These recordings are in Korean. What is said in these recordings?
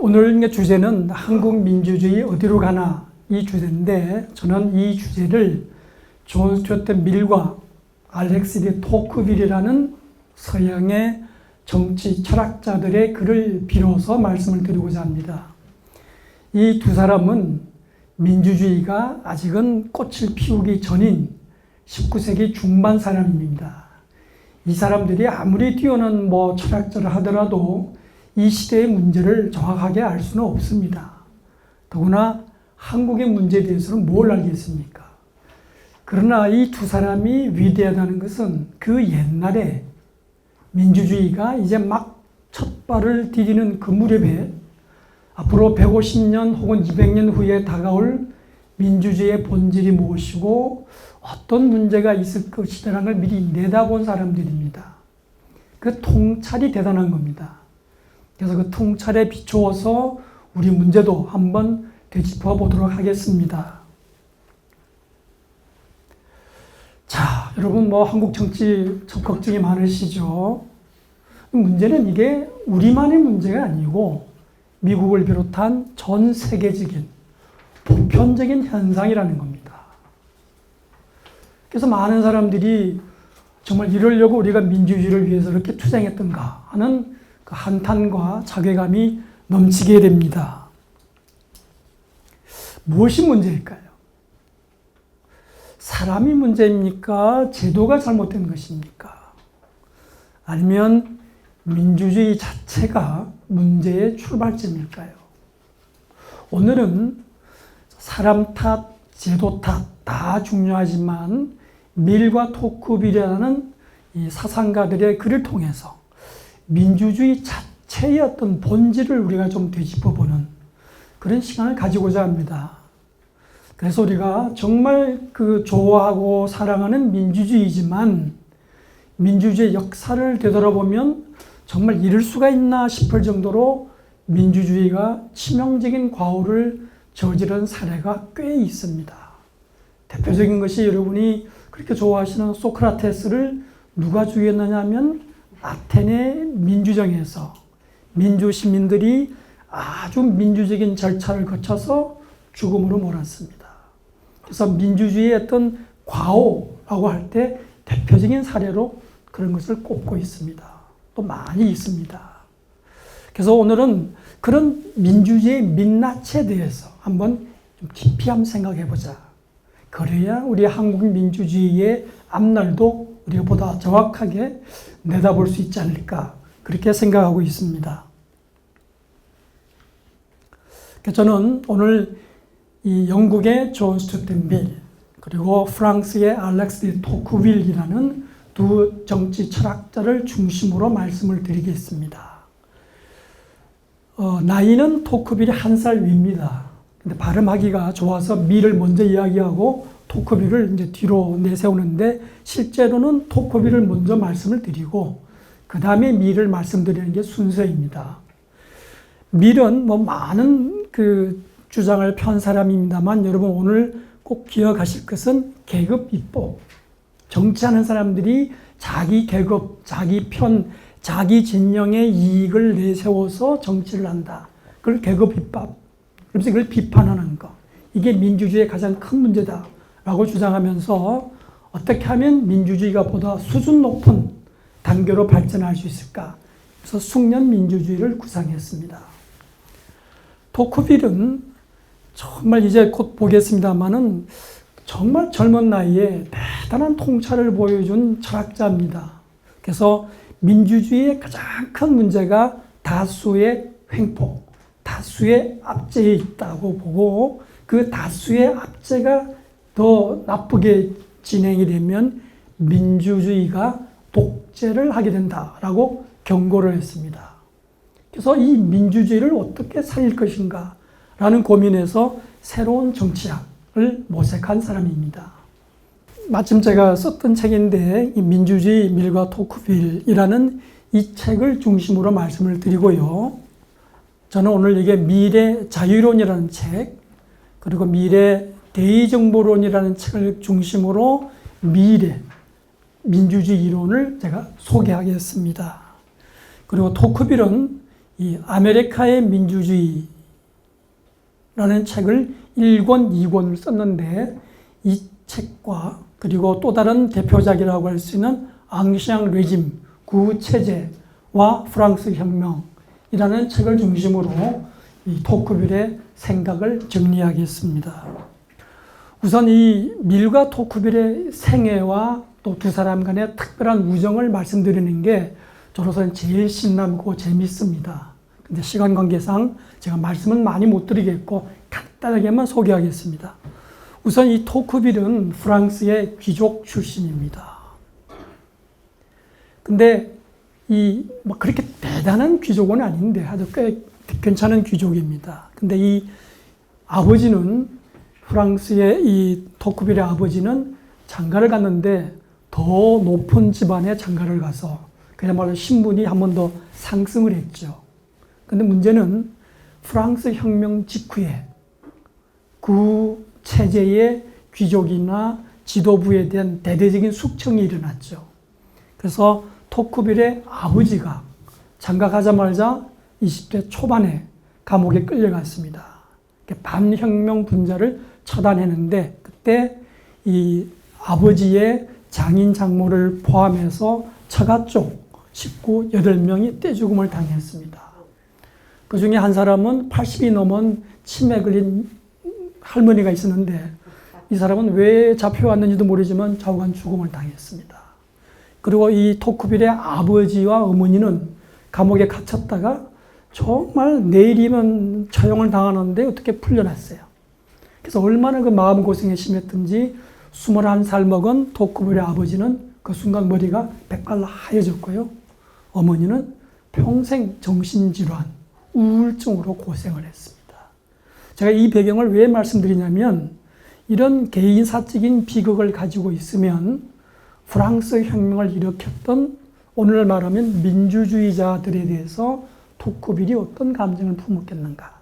오늘 주제는 한국 민주주의 어디로 가나 이 주제인데, 저는 이 주제를 존 스튜어트 밀과 알렉스 디 토크빌이라는 서양의 정치 철학자들의 글을 빌어서 말씀을 드리고자 합니다. 이 두 사람은 민주주의가 아직은 꽃을 피우기 전인 19세기 중반 사람입니다. 이 사람들이 아무리 뛰어난 철학자를 하더라도 이 시대의 문제를 정확하게 알 수는 없습니다. 더구나 한국의 문제에 대해서는 뭘 알겠습니까? 그러나 이 두 사람이 위대하다는 것은 그 옛날에 민주주의가 이제 막 첫 발을 디디는 그 무렵에 앞으로 150년 혹은 200년 후에 다가올 민주주의의 본질이 무엇이고 어떤 문제가 있을 것이라는 걸 미리 내다본 사람들입니다. 그 통찰이 대단한 겁니다. 그래서 그 통찰에 비추어서 우리 문제도 한번 되짚어 보도록 하겠습니다. 자, 여러분 한국 정치 걱정이 많으시죠? 문제는 이게 우리만의 문제가 아니고 미국을 비롯한 전 세계적인 보편적인 현상이라는 겁니다. 그래서 많은 사람들이 정말 이러려고 우리가 민주주의를 위해서 이렇게 투쟁했던가 하는 그 한탄과 자괴감이 넘치게 됩니다. 무엇이 문제일까요? 사람이 문제입니까? 제도가 잘못된 것입니까? 아니면 민주주의 자체가 문제의 출발점일까요? 오늘은 사람 탓, 제도 탓 다 중요하지만 밀과 토크빌이라는 이 사상가들의 글을 통해서 민주주의 자체의 어떤 본질을 우리가 좀 되짚어보는 그런 시간을 가지고자 합니다. 그래서 우리가 정말 좋아하고 사랑하는 민주주의지만 민주주의의 역사를 되돌아보면 정말 이럴 수가 있나 싶을 정도로 민주주의가 치명적인 과오를 저지른 사례가 꽤 있습니다. 대표적인 것이 여러분이 그렇게 좋아하시는 소크라테스를 누가 죽였느냐 하면 아테네 민주정에서 민주 시민들이 아주 민주적인 절차를 거쳐서 죽음으로 몰았습니다. 그래서 민주주의의 어떤 과오라고 할 때 대표적인 사례로 그런 것을 꼽고 있습니다. 또 많이 있습니다. 그래서 오늘은 그런 민주주의의 민낯에 대해서 한번 좀 깊이 한번 생각해 보자. 그래야 우리 한국 민주주의의 앞날도 우리가 보다 정확하게 내다볼 수 있지 않을까 그렇게 생각하고 있습니다. 저는 오늘 이 영국의 존 스튜어트 밀 그리고 프랑스의 알렉스 디 토크빌이라는 두 정치 철학자를 중심으로 말씀을 드리겠습니다. 나이는 토크빌이 1살 위입니다. 근데 발음하기가 좋아서 밀을 먼저 이야기하고 토크빌을 이제 뒤로 내세우는데 실제로는 토크빌을 먼저 말씀을 드리고 그 다음에 밀을 말씀드리는 게 순서입니다. 밀은 많은 주장을 편 사람입니다만 여러분 오늘 꼭 기억하실 것은 계급 입법. 정치하는 사람들이 자기 계급, 자기 편, 자기 진영의 이익을 내세워서 정치를 한다. 그걸 계급 입법. 그래서 이걸 비판하는 것. 이게 민주주의의 가장 큰 문제다라고 주장하면서 어떻게 하면 민주주의가 보다 수준 높은 단계로 발전할 수 있을까? 그래서 숙련 민주주의를 구상했습니다. 토크빌은 정말 이제 곧 보겠습니다만은 정말 젊은 나이에 대단한 통찰을 보여준 철학자입니다. 그래서 민주주의의 가장 큰 문제가 다수의 횡포, 다수의 압제에 있다고 보고 그 다수의 압제가 더 나쁘게 진행이 되면 민주주의가 독재를 하게 된다라고 경고를 했습니다. 그래서 이 민주주의를 어떻게 살릴 것인가 라는 고민에서 새로운 정치학을 모색한 사람입니다. 마침 제가 썼던 책인데 이 민주주의 밀과 토크빌이라는 이 책을 중심으로 말씀을 드리고요. 저는 오늘 이게 미래 자유론이라는 책 그리고 미래 대의정보론이라는 책을 중심으로 미래 민주주의 이론을 제가 소개하겠습니다. 그리고 토크빌은 이 아메리카의 민주주의라는 책을 1권, 2권을 썼는데 이 책과 그리고 또 다른 대표작이라고 할 수 있는 앙시앙 레짐, 구체제와 프랑스 혁명이라는 책을 중심으로 이 토크빌의 생각을 정리하겠습니다. 우선 이 밀과 토크빌의 생애와 또 두 사람 간의 특별한 우정을 말씀드리는 게 저로서는 제일 신나고 재밌습니다. 근데 시간 관계상 제가 말씀은 많이 못 드리겠고 간단하게만 소개하겠습니다. 우선 이 토크빌은 프랑스의 귀족 출신입니다. 근데 이 뭐 그렇게 대단한 귀족은 아닌데 아주 꽤 괜찮은 귀족입니다. 근데 이 아버지는 프랑스의 이 토크빌의 아버지는 장가를 갔는데 더 높은 집안에 장가를 가서 그야말로 신분이 한 번 더 상승을 했죠. 근데 문제는 프랑스 혁명 직후에 그 체제의 귀족이나 지도부에 대한 대대적인 숙청이 일어났죠. 그래서 토크빌의 아버지가 장가 가자마자 20대 초반에 감옥에 끌려갔습니다. 반혁명 분자를 처단했는데 그때 이 아버지의 장인 장모를 포함해서 처가 쪽 식구 8명이 떼죽음을 당했습니다. 그 중에 한 사람은 80이 넘은 치매 걸린 할머니가 있었는데 이 사람은 왜 잡혀왔는지도 모르지만 좌우간 죽음을 당했습니다. 그리고 이 토크빌의 아버지와 어머니는 감옥에 갇혔다가 정말 내일이면 처형을 당하는데 어떻게 풀려났어요. 그래서 얼마나 그 마음고생이 심했던지 21살 먹은 토크빌의 아버지는 그 순간 머리가 백발로 하얘졌고요. 어머니는 평생 정신질환, 우울증으로 고생을 했습니다. 제가 이 배경을 왜 말씀드리냐면 이런 개인사적인 비극을 가지고 있으면 프랑스 혁명을 일으켰던 오늘 말하면 민주주의자들에 대해서 토크빌이 어떤 감정을 품었겠는가?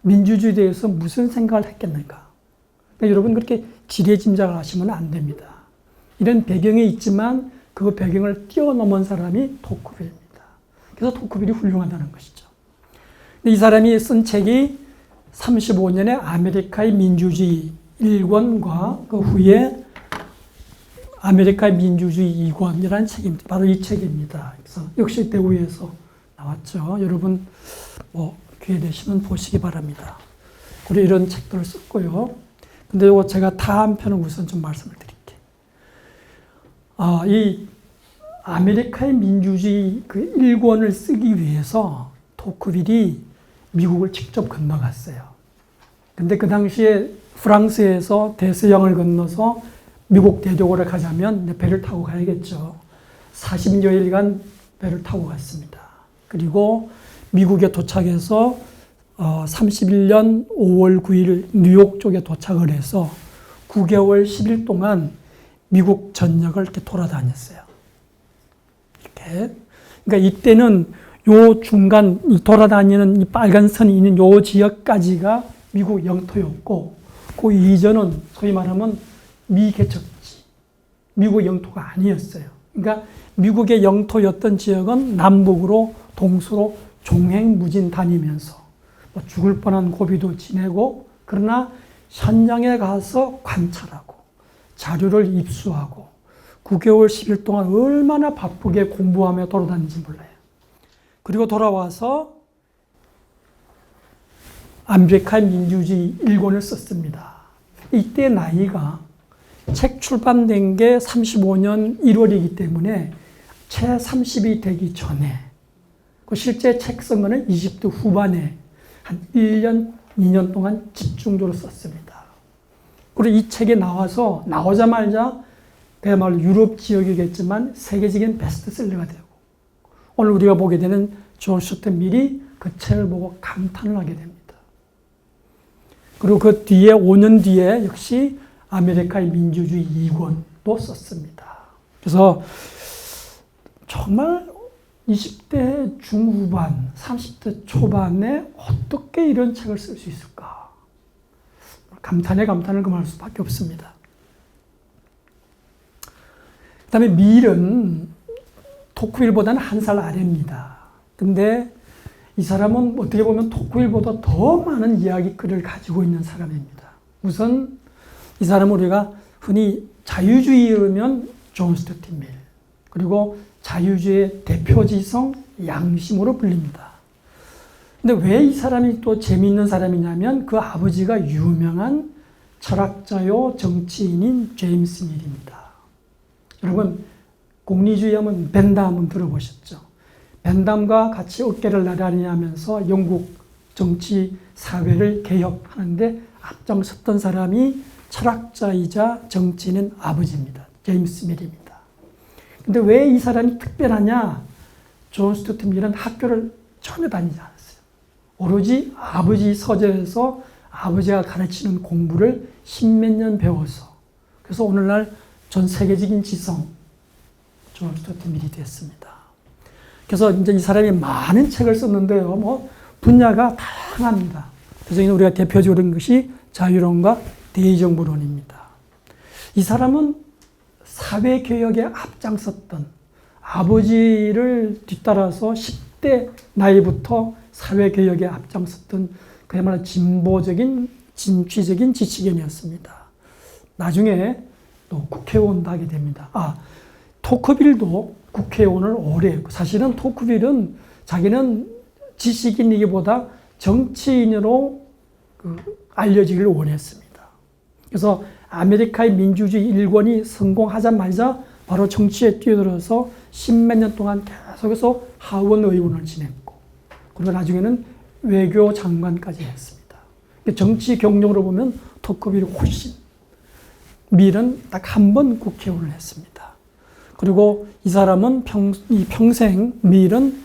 민주주의에 대해서 무슨 생각을 했겠는가? 그러니까 여러분 그렇게 지레짐작을 하시면 안 됩니다. 이런 배경이 있지만 그 배경을 뛰어넘은 사람이 토크빌입니다. 그래서 토크빌이 훌륭하다는 것이죠. 이 사람이 쓴 책이 35년의 아메리카의 민주주의 1권과 그 후에 아메리카의 민주주의 2권이라는 책입니다. 바로 이 책입니다. 그래서 역시 대우에서 나왔죠. 여러분 기회 되시면 보시기 바랍니다. 그리고 이런 책들을 썼고요. 근데 이거 제가 다음 편은 우선 좀 말씀을 드릴게요. 이 아메리카의 민주주의 그 1권을 쓰기 위해서 토크빌이 미국을 직접 건너갔어요. 근데 그 당시에 프랑스에서 대서양을 건너서 미국 대륙으로 가자면 배를 타고 가야겠죠. 40여일간 배를 타고 갔습니다. 그리고 미국에 도착해서 31년 5월 9일 뉴욕 쪽에 도착을 해서 9개월 10일 동안 미국 전역을 이렇게 돌아다녔어요. 이렇게. 그러니까 이때는 요 중간 돌아다니는 이 빨간 선이 있는 요 지역까지가 미국 영토였고 그 이전은 소위 말하면 미개척지, 미국 영토가 아니었어요. 그러니까 미국의 영토였던 지역은 남북으로 동서로 종횡무진 다니면서 죽을 뻔한 고비도 지내고 그러나 현장에 가서 관찰하고 자료를 입수하고 9개월 10일 동안 얼마나 바쁘게 공부하며 돌아다니는지 몰라요. 그리고 돌아와서 아메리카의 민주주의 1권을 썼습니다. 이때 나이가 책 출판된 게 35년 1월이기 때문에 채 30이 되기 전에 실제 책 쓴 거는 20대 후반에 한 1년, 2년 동안 집중적으로 썼습니다. 그리고 이 책이 나오자마자 그야말로 유럽 지역이겠지만 세계적인 베스트셀러가 되고 오늘 우리가 보게 되는 존 스튜어트 밀이 그 책을 보고 감탄을 하게 됩니다. 그리고 그 뒤에 5년 뒤에 역시 아메리카의 민주주의 2권도 썼습니다. 그래서 정말 20대 중후반, 30대 초반에 어떻게 이런 책을 쓸 수 있을까? 감탄에 감탄을 금할 수밖에 없습니다. 그 다음에 밀은 토크빌보다는 한 살 아래입니다. 근데 이 사람은 어떻게 보면 토크윌보다 더 많은 이야기거리를 가지고 있는 사람입니다. 우선 이 사람은 우리가 흔히 자유주의이면 존 스튜어트 밀, 그리고 자유주의의 대표지성 양심으로 불립니다. 근데 왜 이 사람이 또 재미있는 사람이냐면 그 아버지가 유명한 철학자요 정치인인 제임스 밀입니다. 여러분 공리주의 하면 벤담 한번 들어보셨죠? 벤담과 같이 어깨를 나란히 하면서 영국 정치 사회를 개혁하는데 앞장섰던 사람이 철학자이자 정치인은 아버지입니다. 제임스 밀입니다. 근데 왜 이 사람이 특별하냐? 존 스튜어트 밀은 학교를 전혀 다니지 않았어요. 오로지 아버지 서재에서 아버지가 가르치는 공부를 십몇 년 배워서, 그래서 오늘날 전 세계적인 지성 존 스튜어트 밀이 됐습니다. 그래서 이제 이 사람이 많은 책을 썼는데요. 뭐 분야가 다양합니다. 그래서 우리가 대표적인 것이 자유론과 대의정부론입니다. 이 사람은 사회개혁에 앞장섰던, 아버지를 뒤따라서 10대 나이부터 사회개혁에 앞장섰던 그야말로 진보적인 진취적인 지식인이었습니다. 나중에 또 국회의원도 하게 됩니다. 토크빌도 국회의원을 오래 했고, 사실은 토크빌은 자기는 지식인이기보다 정치인으로 알려지기를 원했습니다. 그래서 아메리카의 민주주의 일권이 성공하자마자 바로 정치에 뛰어들어서 십몇 년 동안 계속해서 하원 의원을 지냈고, 그리고 나중에는 외교 장관까지 했습니다. 정치 경력으로 보면 토크빌이 훨씬, 밀은 딱 한 번 국회의원을 했습니다. 그리고 이 사람은 평생 밀은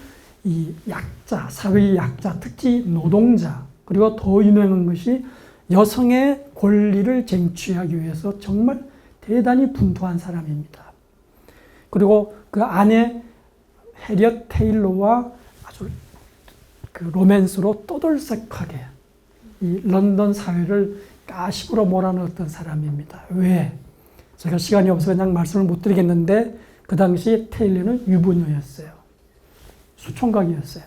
이 약자, 사회의 약자, 특히 노동자, 그리고 더 유명한 것이 여성의 권리를 쟁취하기 위해서 정말 대단히 분투한 사람입니다. 그리고 그 아내 해리엇 테일러와 아주 로맨스로 떠들썩하게 이 런던 사회를 가십으로 몰아넣었던 사람입니다. 왜? 제가 시간이 없어서 그냥 말씀을 못 드리겠는데 그 당시 테일러는 유부녀였어요. 수총각이었어요.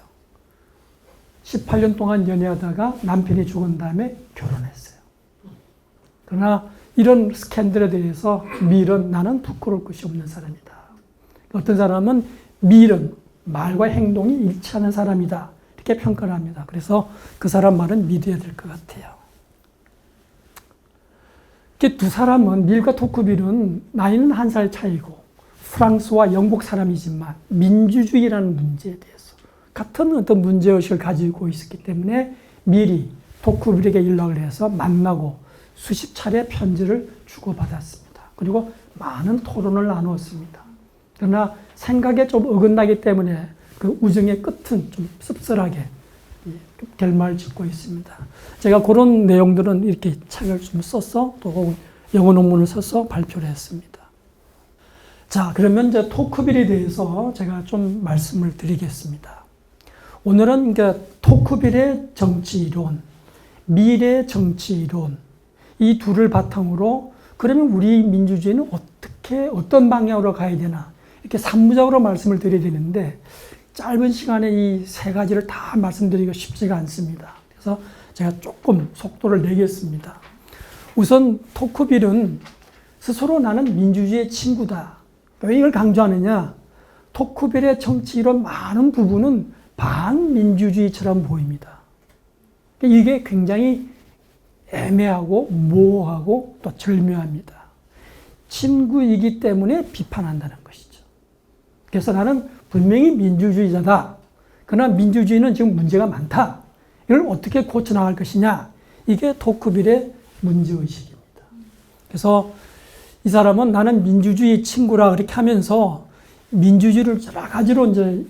18년 동안 연애하다가 남편이 죽은 다음에 결혼했어요. 그러나 이런 스캔들에 대해서 밀은 나는 부끄러울 것이 없는 사람이다. 어떤 사람은 밀은 말과 행동이 일치하는 사람이다. 이렇게 평가를 합니다. 그래서 그 사람 말은 믿어야 될 것 같아요. 두 사람은, 밀과 토크빌은 나이는 1살 차이고 프랑스와 영국 사람이지만 민주주의라는 문제에 대해서 같은 어떤 문제의식을 가지고 있었기 때문에 밀이 토크빌에게 연락을 해서 만나고 수십 차례 편지를 주고받았습니다. 그리고 많은 토론을 나누었습니다. 그러나 생각에 좀 어긋나기 때문에 그 우정의 끝은 좀 씁쓸하게 결말을 짓고 있습니다. 제가 그런 내용들은 이렇게 책을 좀 써서 또 영어 논문을 써서 발표를 했습니다. 자, 그러면 이제 토크빌에 대해서 제가 좀 말씀을 드리겠습니다. 오늘은 이제 토크빌의 정치이론, 밀의 정치이론, 이 둘을 바탕으로 그러면 우리 민주주의는 어떤 방향으로 가야 되나, 이렇게 삼부작으로 말씀을 드려야 되는데 짧은 시간에 이 세 가지를 다 말씀드리기가 쉽지가 않습니다. 그래서 제가 조금 속도를 내겠습니다. 우선 토크빌은 스스로 나는 민주주의의 친구다. 왜 이걸 강조하느냐? 토크빌의 정치이론 많은 부분은 반민주주의처럼 보입니다. 이게 굉장히 애매하고 모호하고 또 절묘합니다. 친구이기 때문에 비판한다는 것이죠. 그래서 나는 분명히 민주주의자다. 그러나 민주주의는 지금 문제가 많다. 이걸 어떻게 고쳐나갈 것이냐. 이게 토크빌의 문제의식입니다. 그래서 이 사람은 나는 민주주의 친구라 그렇게 하면서 민주주의를 여러 가지로 이제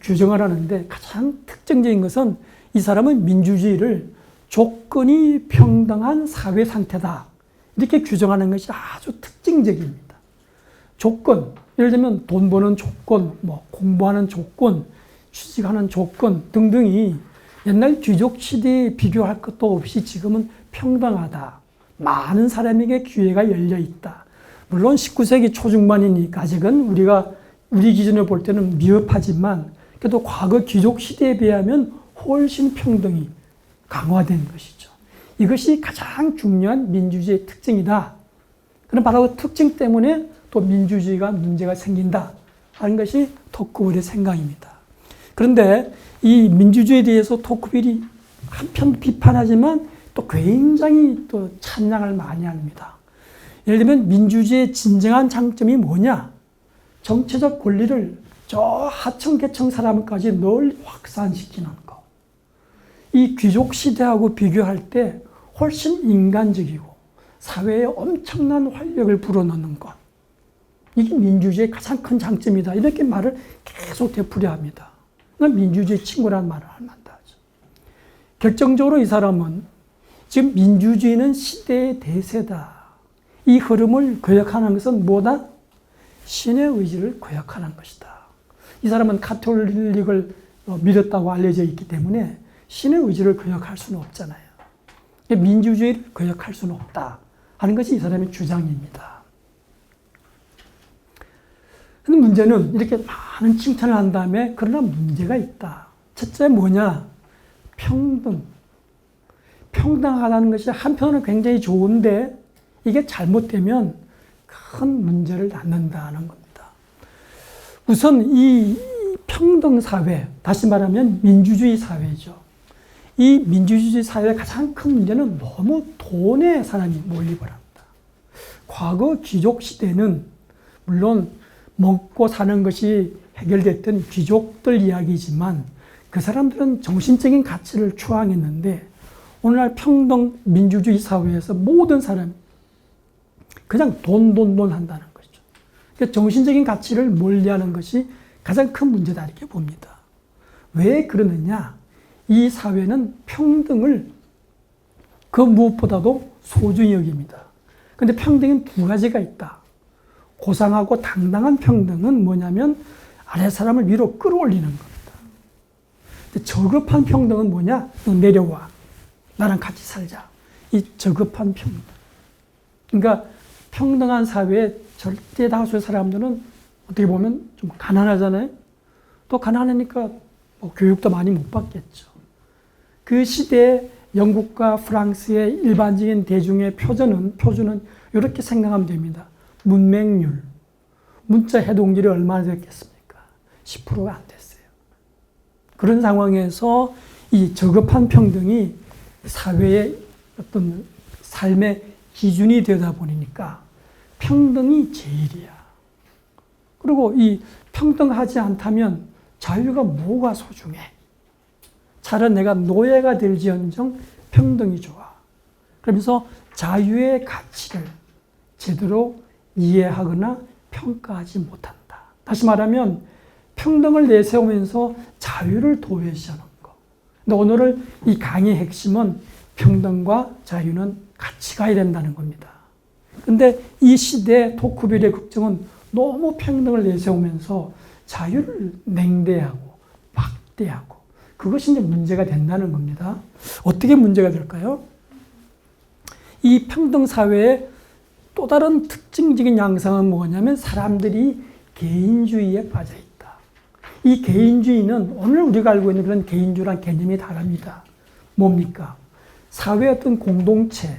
규정을 하는데 가장 특징적인 것은 이 사람은 민주주의를 조건이 평등한 사회 상태다. 이렇게 규정하는 것이 아주 특징적입니다. 조건, 예를 들면 돈 버는 조건, 공부하는 조건, 취직하는 조건 등등이 옛날 귀족 시대에 비교할 것도 없이 지금은 평등하다. 많은 사람에게 기회가 열려 있다. 물론 19세기 초중반이니까 아직은 우리 기준으로 볼 때는 미흡하지만 그래도 과거 귀족 시대에 비하면 훨씬 평등이 강화된 것이죠. 이것이 가장 중요한 민주주의의 특징이다. 그럼 바로 그 특징 때문에 또 민주주의가 문제가 생긴다 하는 것이 토크빌의 생각입니다. 그런데 이 민주주의에 대해서 토크빌이 한편 비판하지만 또 굉장히 또 찬양을 많이 합니다. 예를 들면 민주주의의 진정한 장점이 뭐냐? 정치적 권리를 저 하청 계층 사람까지 널리 확산시키는 것. 이 귀족 시대하고 비교할 때 훨씬 인간적이고 사회에 엄청난 활력을 불어넣는 것. 이게 민주주의의 가장 큰 장점이다. 이렇게 말을 계속 되풀이합니다. 민주주의 친구라는 말을 한다 하죠. 결정적으로 이 사람은 지금 민주주의는 시대의 대세다. 이 흐름을 거역하는 것은 뭐다? 신의 의지를 거역하는 것이다. 이 사람은 가톨릭을 믿었다고 알려져 있기 때문에 신의 의지를 거역할 수는 없잖아요. 민주주의를 거역할 수는 없다 하는 것이 이 사람의 주장입니다. 근데 문제는 이렇게 많은 칭찬을 한 다음에 그러나 문제가 있다. 첫째 뭐냐? 평등. 평등하다는 것이 한편으로는 굉장히 좋은데 이게 잘못되면 큰 문제를 낳는다는 겁니다. 우선 이 평등 사회, 다시 말하면 민주주의 사회죠. 이 민주주의 사회의 가장 큰 문제는 너무 돈에 사람이 몰입을 합니다. 과거 귀족 시대는 물론 먹고 사는 것이 해결됐던 귀족들 이야기지만 그 사람들은 정신적인 가치를 추앙했는데 오늘날 평등 민주주의 사회에서 모든 사람이 그냥 돈 한다는 거죠. 그러니까 정신적인 가치를 멀리하는 것이 가장 큰 문제다 이렇게 봅니다. 왜 그러느냐? 이 사회는 평등을 그 무엇보다도 소중히 여깁니다. 그런데 평등은 두 가지가 있다. 고상하고 당당한 평등은 뭐냐면 아래 사람을 위로 끌어올리는 겁니다. 저급한 평등은 뭐냐? 너 내려와. 나랑 같이 살자. 이 저급한 평등. 그러니까 평등한 사회의 절대 다수의 사람들은 어떻게 보면 좀 가난하잖아요. 또 가난하니까 뭐 교육도 많이 못 받겠죠. 그 시대에 영국과 프랑스의 일반적인 대중의 표준은 이렇게 생각하면 됩니다. 문맹률, 문자 해독률이 얼마나 됐겠습니까? 10%가 안 됐어요. 그런 상황에서 이 저급한 평등이 사회의 어떤 삶의 기준이 되다 보니까 평등이 제일이야. 그리고 이 평등하지 않다면 자유가 뭐가 소중해? 차라리 내가 노예가 될지언정 평등이 좋아. 그러면서 자유의 가치를 제대로 이해하거나 평가하지 못한다. 다시 말하면 평등을 내세우면서 자유를 도외시하는 거. 근데 오늘 이 강의의 핵심은 평등과 자유는 같이 가야 된다는 겁니다. 근데 이 시대 토크빌의 걱정은 너무 평등을 내세우면서 자유를 냉대하고 막대하고 그것이 이제 문제가 된다는 겁니다. 어떻게 문제가 될까요? 이 평등 사회의 또 다른 특징적인 양상은 뭐냐면 사람들이 개인주의에 빠져 있다. 이 개인주의는 오늘 우리가 알고 있는 그런 개인주의란 개념이 다릅니다. 뭡니까? 사회의 어떤 공동체,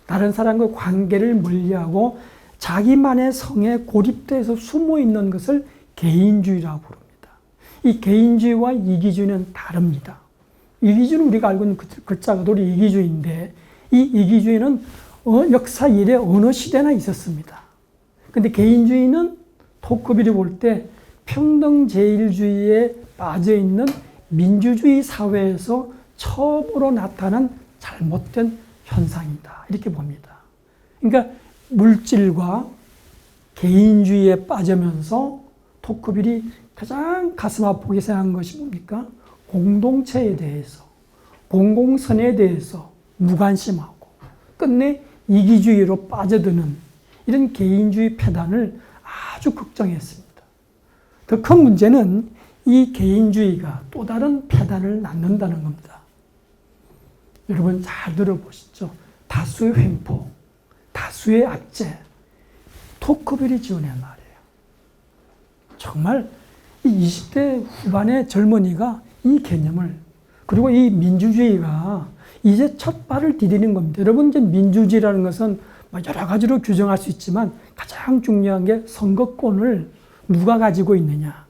다른 사람과 관계를 멀리하고 자기만의 성에 고립돼서 숨어 있는 것을 개인주의라고 부릅니다. 이 개인주의와 이기주의는 다릅니다. 이기주의는 우리가 알고 있는 글자가 바로 이기주의인데 이 이기주의는 역사 이래 어느 시대나 있었습니다. 그런데 개인주의는 토크빌이 볼 때 평등제일주의에 빠져있는 민주주의 사회에서 처음으로 나타난 잘못된 현상이다. 이렇게 봅니다. 그러니까 물질과 개인주의에 빠지면서 토크빌이 가장 가슴 아프게 생각한 것이 뭡니까? 공동체에 대해서, 공공선에 대해서 무관심하고 끝내 이기주의로 빠져드는 이런 개인주의 폐단을 아주 걱정했습니다. 더 큰 문제는 이 개인주의가 또 다른 폐단을 낳는다는 겁니다. 여러분 잘 들어보시죠. 다수의 횡포, 다수의 압제, 토크빌이 지어낸 말이에요. 정말 이 20대 후반의 젊은이가 이 개념을 그리고 이 민주주의가 이제 첫 발을 디디는 겁니다. 여러분, 이제 민주주의라는 것은 여러 가지로 규정할 수 있지만 가장 중요한 게 선거권을 누가 가지고 있느냐.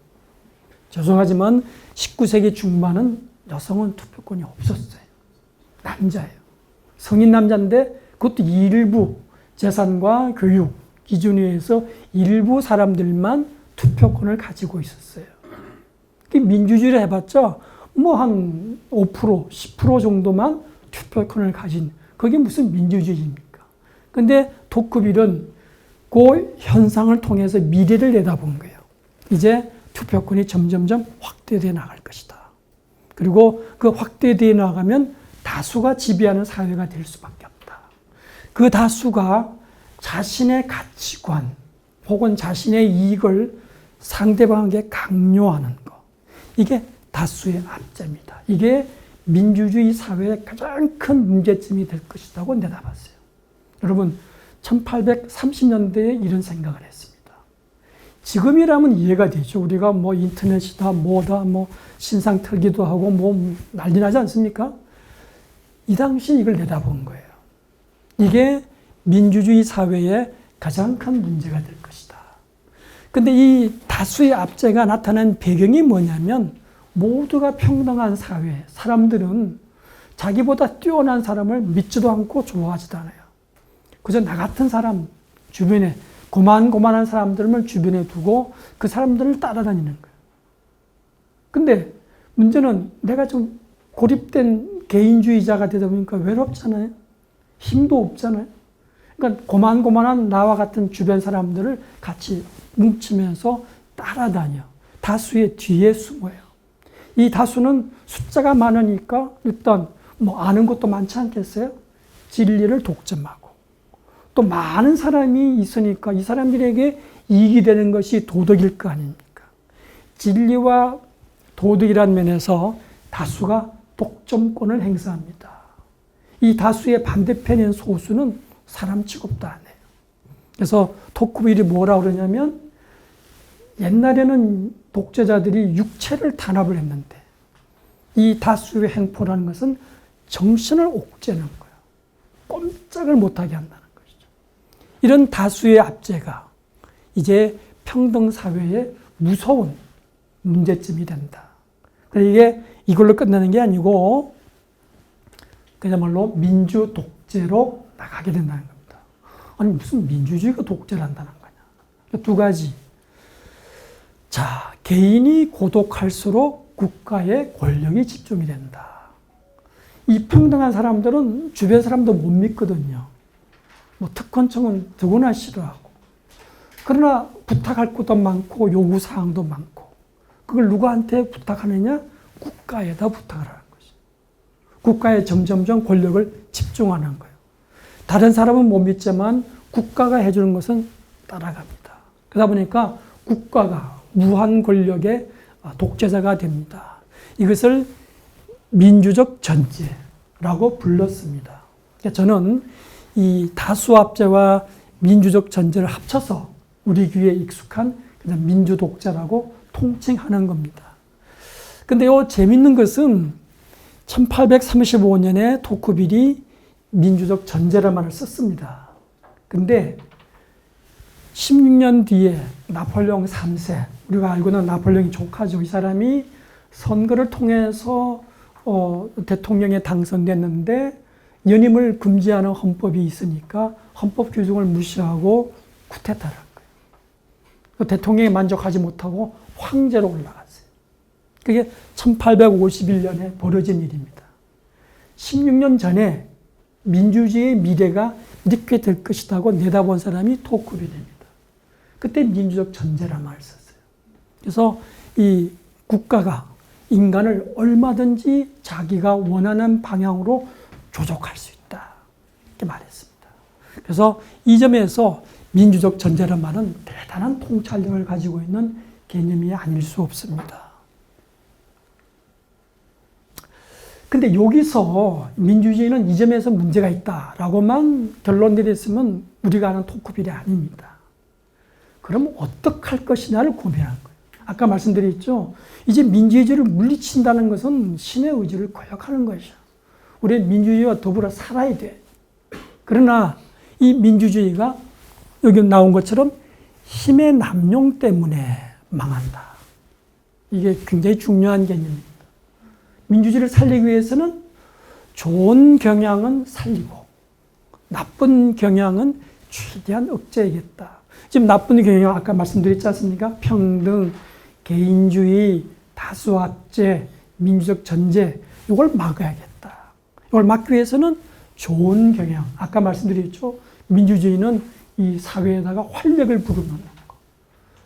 죄송하지만 19세기 중반은 여성은 투표권이 없었어요. 남자예요. 성인 남자인데 그것도 일부 재산과 교육 기준에 의해서 일부 사람들만 투표권을 가지고 있었어요. 민주주의를 해봤자 뭐 한 5%, 10% 정도만 투표권을 가진, 그게 무슨 민주주의입니까? 근데 토크빌은 그 현상을 통해서 미래를 내다본 거예요. 이제 투표권이 점점점 확대되어 나갈 것이다. 그리고 그 확대되어 나가면 다수가 지배하는 사회가 될 수밖에 없다. 그 다수가 자신의 가치관 혹은 자신의 이익을 상대방에게 강요하는 것. 이게 다수의 압제입니다. 이게 민주주의 사회의 가장 큰 문제점이 될 것이라고 내다봤어요. 여러분, 1830년대에 이런 생각을 했습니다. 지금이라면 이해가 되죠. 우리가 뭐 인터넷이다, 뭐다, 뭐 신상 털기도 하고 뭐 난리 나지 않습니까? 이 당시 이걸 내다본 거예요. 이게 민주주의 사회의 가장 큰 문제가 될 것이다. 근데 이 다수의 압제가 나타난 배경이 뭐냐면 모두가 평등한 사회, 사람들은 자기보다 뛰어난 사람을 믿지도 않고 좋아하지도 않아요. 그저 나 같은 사람 주변에 고만고만한 사람들을 주변에 두고 그 사람들을 따라다니는 거예요. 근데 문제는 내가 좀 고립된 개인주의자가 되다 보니까 외롭잖아요. 힘도 없잖아요. 그러니까 고만고만한 나와 같은 주변 사람들을 같이 뭉치면서 따라다녀. 다수의 뒤에 숨어요. 이 다수는 숫자가 많으니까 일단 뭐 아는 것도 많지 않겠어요? 진리를 독점하고. 또 많은 사람이 있으니까 이 사람들에게 이익이 되는 것이 도덕일 거 아닙니까? 진리와 도덕이라는 면에서 다수가 독점권을 행사합니다. 이 다수의 반대편인 소수는 사람 취급도 안 해요. 그래서 토크빌이 뭐라고 그러냐면 옛날에는 독재자들이 육체를 탄압을 했는데 이 다수의 행포라는 것은 정신을 옥죄는 거예요. 꼼짝을 못하게 한다는 것이죠. 이런 다수의 압제가 이제 평등사회의 무서운 문제점이 된다. 이게 이걸로 끝나는 게 아니고 그야말로 민주 독재로 나가게 된다는 겁니다. 아니 무슨 민주주의가 독재를 한다는 거냐. 두 가지. 자, 개인이 고독할수록 국가의 권력이 집중이 된다. 이 평등한 사람들은 주변 사람도 못 믿거든요. 뭐 특권층은 더구나 싫어하고. 그러나 부탁할 것도 많고 요구사항도 많고. 그걸 누구한테 부탁하느냐? 국가에다 부탁을 하는 것이죠. 국가에 점점점 권력을 집중하는 거예요. 다른 사람은 못 믿지만 국가가 해주는 것은 따라갑니다. 그러다 보니까 국가가 무한 권력의 독재자가 됩니다. 이것을 민주적 전제라고 불렀습니다. 저는 이 다수압제와 민주적 전제를 합쳐서 우리 귀에 익숙한 민주독재라고 통칭하는 겁니다. 근데 재밌는 것은 1835년에 토크빌이 민주적 전제라는 말을 썼습니다. 근데 16년 뒤에 나폴레옹 3세, 우리가 알고 있는 나폴레옹의 조카죠. 이 사람이 선거를 통해서 대통령에 당선됐는데 연임을 금지하는 헌법이 있으니까 헌법 규정을 무시하고 쿠데타를 한 거예요. 대통령이 만족하지 못하고 황제로 올라갔어요. 그게 1851년에 벌어진 일입니다. 16년 전에 민주주의의 미래가 이렇게 될 것이라고 내다본 사람이 토크빌입니다. 그때 민주적 전제란 말을 썼어요. 그래서 이 국가가 인간을 얼마든지 자기가 원하는 방향으로 조종할 수 있다. 이렇게 말했습니다. 그래서 이 점에서 민주적 전제란 말은 대단한 통찰력을 가지고 있는 개념이 아닐 수 없습니다. 근데 여기서 민주주의는 이 점에서 문제가 있다라고만 결론 내렸으면 우리가 아는 토크빌이 아닙니다. 그럼 어떻게 할 것이냐를 고민하는 거예요. 아까 말씀드렸죠. 이제 민주주의를 물리친다는 것은 신의 의지를 거역하는 것이야. 우리 민주주의와 더불어 살아야 돼. 그러나 이 민주주의가 여기 나온 것처럼 힘의 남용 때문에 망한다. 이게 굉장히 중요한 개념입니다. 민주주의를 살리기 위해서는 좋은 경향은 살리고 나쁜 경향은 최대한 억제해야겠다. 지금 나쁜 경향 아까 말씀드렸지 않습니까? 평등, 개인주의, 다수압제, 민주적 전제 이걸 막아야겠다. 이걸 막기 위해서는 좋은 경향, 아까 말씀드렸죠? 민주주의는 이 사회에다가 활력을 불어넣는 거.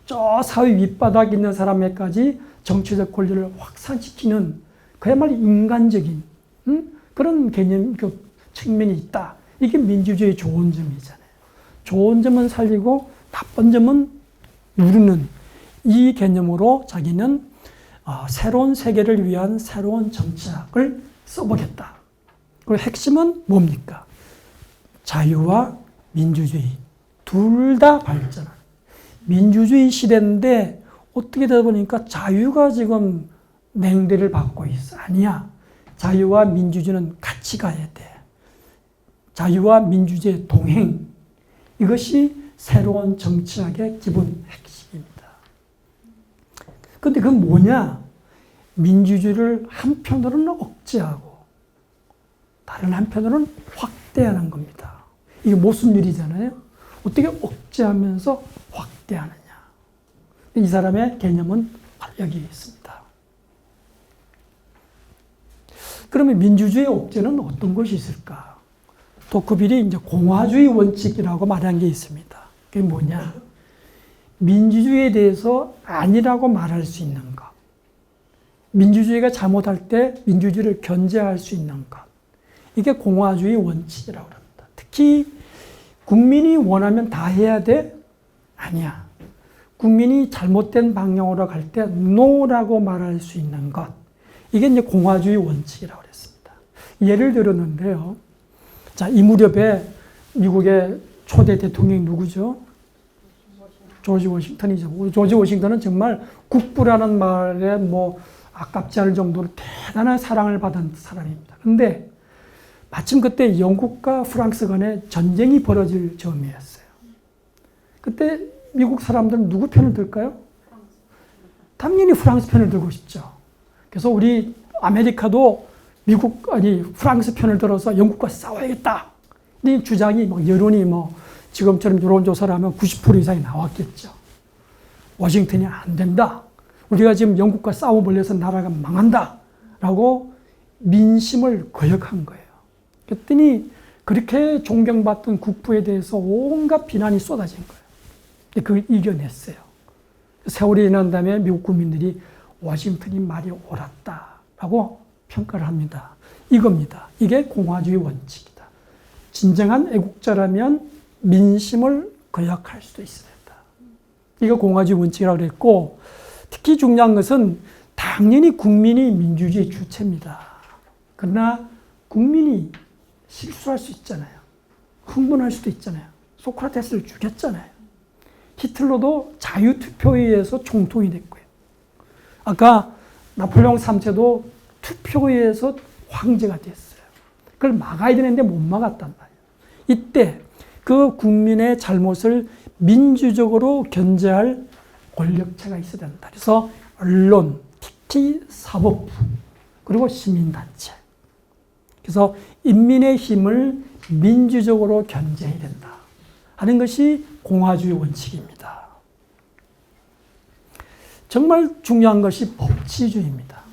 저 사회 밑바닥 있는 사람에까지 정치적 권리를 확산시키는 그야말로 인간적인 그런 개념, 그 측면이 있다. 이게 민주주의의 좋은 점이잖아요. 좋은 점은 살리고 나쁜 점은 누르는 이 개념으로 자기는 새로운 세계를 위한 새로운 정치학을 써보겠다. 그리고 핵심은 뭡니까? 자유와 민주주의 둘 다 발전하는 민주주의 시대인데 어떻게 되다 보니까 자유가 지금 냉대를 받고 있어. 아니야. 자유와 민주주의는 같이 가야 돼. 자유와 민주주의의 동행. 이것이 새로운 정치학의 기본 핵심입니다. 그런데 그건 뭐냐? 민주주의를 한편으로는 억제하고 다른 한편으로는 확대하는 겁니다. 이게 무슨 일이잖아요? 어떻게 억제하면서 확대하느냐. 이 사람의 개념은 여기 있습니다. 그러면 민주주의 억제는 어떤 것이 있을까? 토크빌이 이제 공화주의 원칙이라고 말한 게 있습니다. 그게 뭐냐? 민주주의에 대해서 아니라고 말할 수 있는 것. 민주주의가 잘못할 때 민주주의를 견제할 수 있는 것. 이게 공화주의 원칙이라고 합니다. 특히 국민이 원하면 다 해야 돼? 아니야. 국민이 잘못된 방향으로 갈 때 no라고 말할 수 있는 것. 이게 이제 공화주의 원칙이라고 그랬습니다. 예를 들었는데요. 자, 이 무렵에 미국의 초대 대통령이 누구죠? 조지 워싱턴이죠. 조지 워싱턴은 정말 국부라는 말에 뭐 아깝지 않을 정도로 대단한 사랑을 받은 사람입니다. 그런데 마침 그때 영국과 프랑스 간에 전쟁이 벌어질 즈음이었어요. 그때 미국 사람들은 누구 편을 들까요? 당연히 프랑스 편을 들고 싶죠. 그래서 우리 아메리카도 프랑스 편을 들어서 영국과 싸워야겠다. 이 주장이 여론이 지금처럼 여론조사를 하면 90% 이상이 나왔겠죠. 워싱턴이 안 된다. 우리가 지금 영국과 싸움 벌려서 나라가 망한다. 라고 민심을 거역한 거예요. 그랬더니 그렇게 존경받던 국부에 대해서 온갖 비난이 쏟아진 거예요. 그걸 이겨냈어요. 세월이 지난 다음에 미국 국민들이 워싱턴이 말이 옳았다라고 평가를 합니다. 이겁니다. 이게 공화주의 원칙이다. 진정한 애국자라면 민심을 거역할 수도 있어야 된다. 이거 공화주의 원칙이라고 그랬고, 특히 중요한 것은 당연히 국민이 민주주의 주체입니다. 그러나 국민이 실수할 수 있잖아요. 흥분할 수도 있잖아요. 소크라테스를 죽였잖아요. 히틀러도 자유투표에 의해서 총통이 됐고요. 아까 나폴레옹 3세도 투표에 의해서 황제가 됐어요. 그걸 막아야 되는데 못 막았단 말이에요. 이때 그 국민의 잘못을 민주적으로 견제할 권력체가 있어야 된다. 그래서 언론, 특히 사법부, 그리고 시민단체. 그래서 인민의 힘을 민주적으로 견제해야 된다 하는 것이 공화주의 원칙입니다. 정말 중요한 것이 법치주의입니다.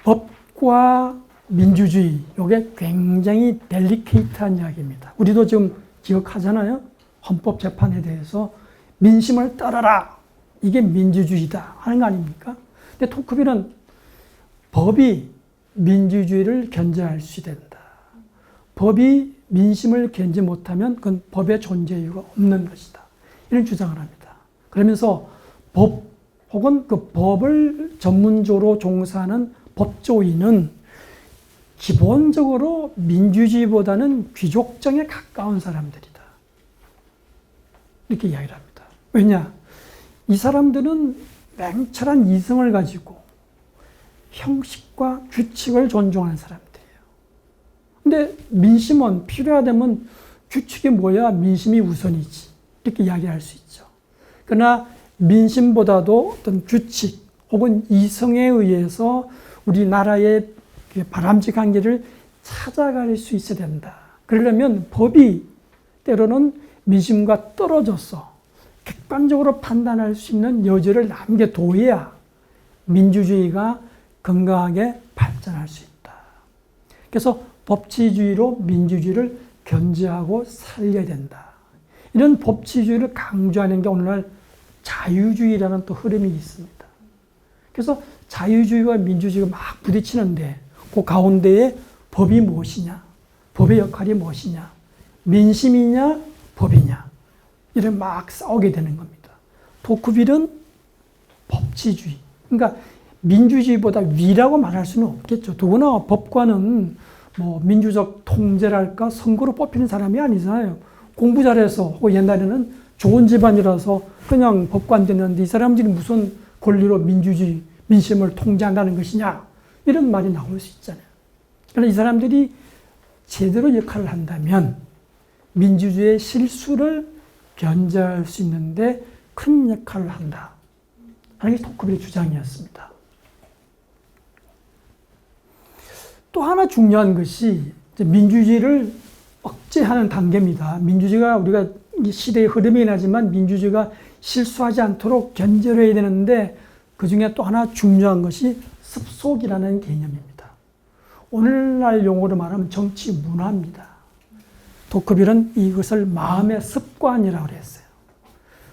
법과 민주주의, 이게 굉장히 델리케이트한 이야기입니다. 우리도 지금 기억하잖아요. 헌법재판에 대해서 민심을 따라라. 이게 민주주의다 하는 거 아닙니까? 근데 토크빌은 법이 민주주의를 견제할 수 된다. 법이 민심을 견제 못하면 그건 법의 존재 이유가 없는 것이다. 이런 주장을 합니다. 그러면서 법 혹은 그 법을 전문적으로 종사하는 법조인은 기본적으로 민주주의보다는 귀족정에 가까운 사람들이다. 이렇게 이야기를 합니다. 왜냐? 이 사람들은 냉철한 이성을 가지고 형식과 규칙을 존중하는 사람들이에요. 근데 민심은 필요하다면 규칙이 뭐야? 민심이 우선이지. 이렇게 이야기할 수 있죠. 그러나 민심보다도 어떤 규칙 혹은 이성에 의해서 우리나라의 바람직한 길을 찾아갈 수 있어야 된다. 그러려면 법이 때로는 민심과 떨어져서 객관적으로 판단할 수 있는 여지를 남겨둬야 민주주의가 건강하게 발전할 수 있다. 그래서 법치주의로 민주주의를 견제하고 살려야 된다. 이런 법치주의를 강조하는 게 오늘날 자유주의라는 또 흐름이 있습니다. 그래서 자유주의와 민주주의가 막 부딪히는데 그 가운데에 법이 무엇이냐? 법의 역할이 무엇이냐? 민심이냐? 법이냐? 이런 막 싸우게 되는 겁니다. 토크빌은 법치주의. 그러니까 민주주의보다 위라고 말할 수는 없겠죠. 더구나 법관은 뭐 민주적 통제랄까 선거로 뽑히는 사람이 아니잖아요. 공부 잘해서 혹은 옛날에는 좋은 집안이라서 그냥 법관 됐는데 이 사람들이 무슨 권리로 민주주의, 민심을 통제한다는 것이냐 이런 말이 나올 수 있잖아요. 그러나 이 사람들이 제대로 역할을 한다면 민주주의의 실수를 견제할 수 있는데 큰 역할을 한다 하는 게 토크빌의 주장이었습니다. 또 하나 중요한 것이 민주주의를 억제하는 단계입니다. 민주주의가 우리가 시대의 흐름이긴 하지만 민주주의가 실수하지 않도록 견제를 해야 되는데 그 중에 또 하나 중요한 것이 습속이라는 개념입니다. 오늘날 용어로 말하면 정치 문화입니다. 토크빌은 이것을 마음의 습관이라고 했어요.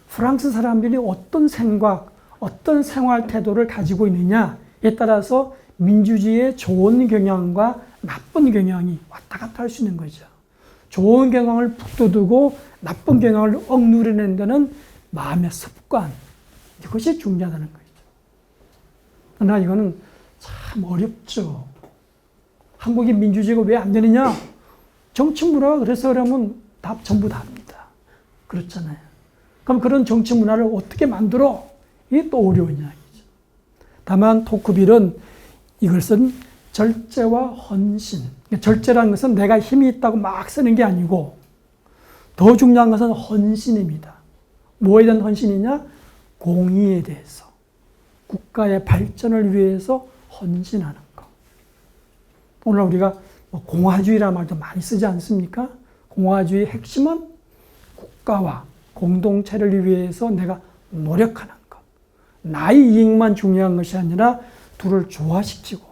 프랑스 사람들이 어떤 생각, 어떤 생활 태도를 가지고 있느냐에 따라서 민주주의의 좋은 경향과 나쁜 경향이 왔다 갔다 할 수 있는 거죠. 좋은 경향을 북돋우고 나쁜 경향을 억누르는 데는 마음의 습관, 이것이 중요하다는 거죠. 그러나 이거는 참 어렵죠. 한국의 민주주의가 왜 안 되느냐? 정치 문화가 그래서 그러면 답 전부 답니다. 그렇잖아요. 그럼 그런 정치 문화를 어떻게 만들어? 이게 또 어려운 이야기죠. 다만 토크빌은 이것은 절제와 헌신. 절제라는 것은 내가 힘이 있다고 막 쓰는 게 아니고 더 중요한 것은 헌신입니다. 뭐에 대한 헌신이냐? 공의에 대해서. 국가의 발전을 위해서 헌신하는 것. 오늘 우리가 공화주의라는 말도 많이 쓰지 않습니까? 공화주의의 핵심은 국가와 공동체를 위해서 내가 노력하는 것. 나의 이익만 중요한 것이 아니라 둘을 조화시키고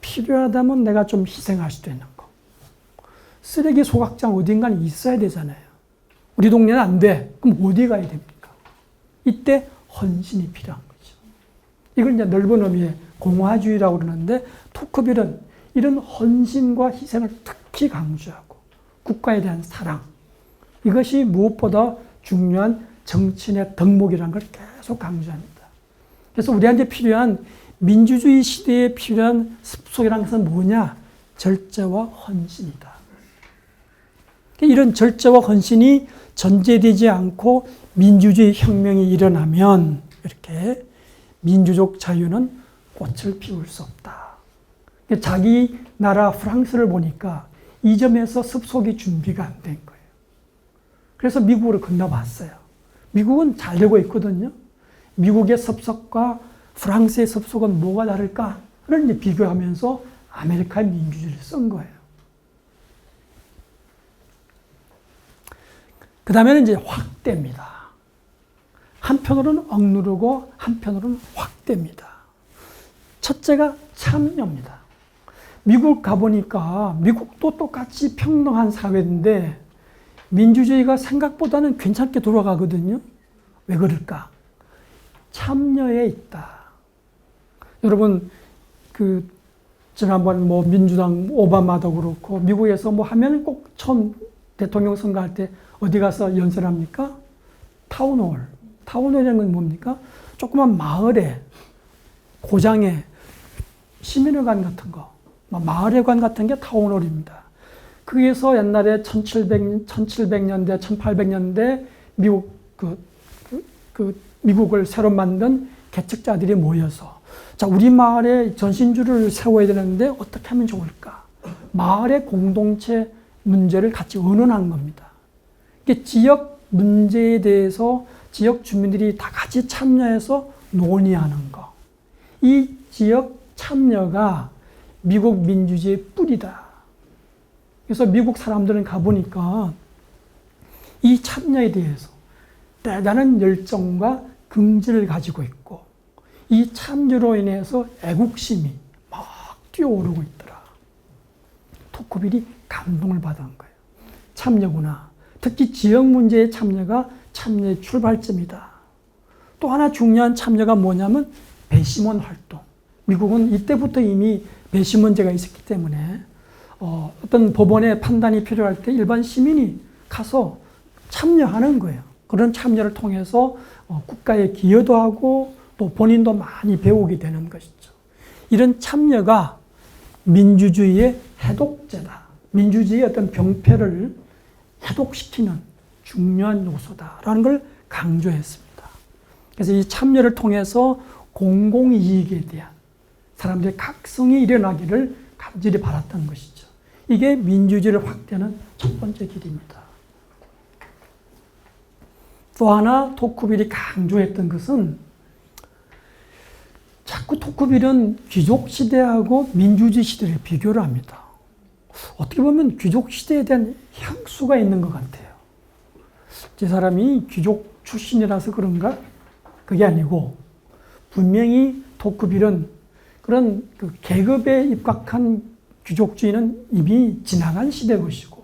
필요하다면 내가 좀 희생할 수도 있는 것. 쓰레기 소각장 어딘가에 있어야 되잖아요. 우리 동네는 안 돼. 그럼 어디 가야 됩니까? 이때 헌신이 필요한 거죠. 이걸 이제 넓은 의미의 공화주의라고 그러는데 토크빌은 이런 헌신과 희생을 특히 강조하고 국가에 대한 사랑, 이것이 무엇보다 중요한 정치인의 덕목이라는 걸 계속 강조합니다. 그래서 우리한테 필요한 민주주의 시대에 필요한 습속이라는 것은 뭐냐? 절제와 헌신이다. 이런 절제와 헌신이 전제되지 않고 민주주의 혁명이 일어나면 이렇게 민주적 자유는 꽃을 피울 수 없다. 자기 나라 프랑스를 보니까 이 점에서 습속이 준비가 안 된 거예요. 그래서 미국으로 건너왔어요. 미국은 잘 되고 있거든요. 미국의 습속과 프랑스의 습속은 뭐가 다를까를 이제 비교하면서 아메리카의 민주주의를 쓴 거예요. 그 다음에는 이제 확대입니다. 한편으로는 억누르고 한편으로는 확대입니다. 첫째가 참여입니다. 미국 가보니까 미국도 똑같이 평등한 사회인데 민주주의가 생각보다는 괜찮게 돌아가거든요. 왜 그럴까? 참여에 있다. 여러분, 지난번 민주당 오바마도 그렇고 미국에서 하면 꼭 처음 대통령 선거할 때 어디 가서 연설합니까? 타운홀. 타운홀이라는 건 뭡니까? 조그만 마을에, 고장에 시민회관 같은 거, 마을회관 같은 게 타운홀입니다. 거기에서 옛날에 1700년대, 1800년대 미국, 미국을 새로 만든 개척자들이 모여서 자, 우리 마을에 전신주를 세워야 되는데 어떻게 하면 좋을까? 마을의 공동체 문제를 같이 의논한 겁니다. 이게 지역 문제에 대해서 지역 주민들이 다 같이 참여해서 논의하는 거. 이 지역 참여가 미국 민주주의의 뿌리다. 그래서 미국 사람들은 가보니까 이 참여에 대해서 대단한 열정과 긍지를 가지고 있고 이 참여로 인해서 애국심이 막 뛰어오르고 있더라. 토크빌이 감동을 받은 거예요. 참여구나. 특히 지역 문제의 참여가 참여의 출발점이다. 또 하나 중요한 참여가 뭐냐면 배심원 활동. 미국은 이때부터 이미 배심원제가 있었기 때문에 어떤 법원의 판단이 필요할 때 일반 시민이 가서 참여하는 거예요. 그런 참여를 통해서 국가에 기여도 하고 또 본인도 많이 배우게 되는 것이죠. 이런 참여가 민주주의의 해독제다. 민주주의의 어떤 병폐를 해독시키는 중요한 요소다라는 걸 강조했습니다. 그래서 이 참여를 통해서 공공이익에 대한 사람들의 각성이 일어나기를 간절히 바랐던 것이죠. 이게 민주주의를 확대하는 첫 번째 길입니다. 또 하나 토크빌이 강조했던 것은 자꾸 토크빌은 귀족 시대하고 민주주의 시대를 비교를 합니다. 어떻게 보면 귀족 시대에 대한 향수가 있는 것 같아요. 제 사람이 귀족 출신이라서 그런가? 그게 아니고 분명히 토크빌은 그런 계급에 입각한 귀족주의는 이미 지나간 시대 것이고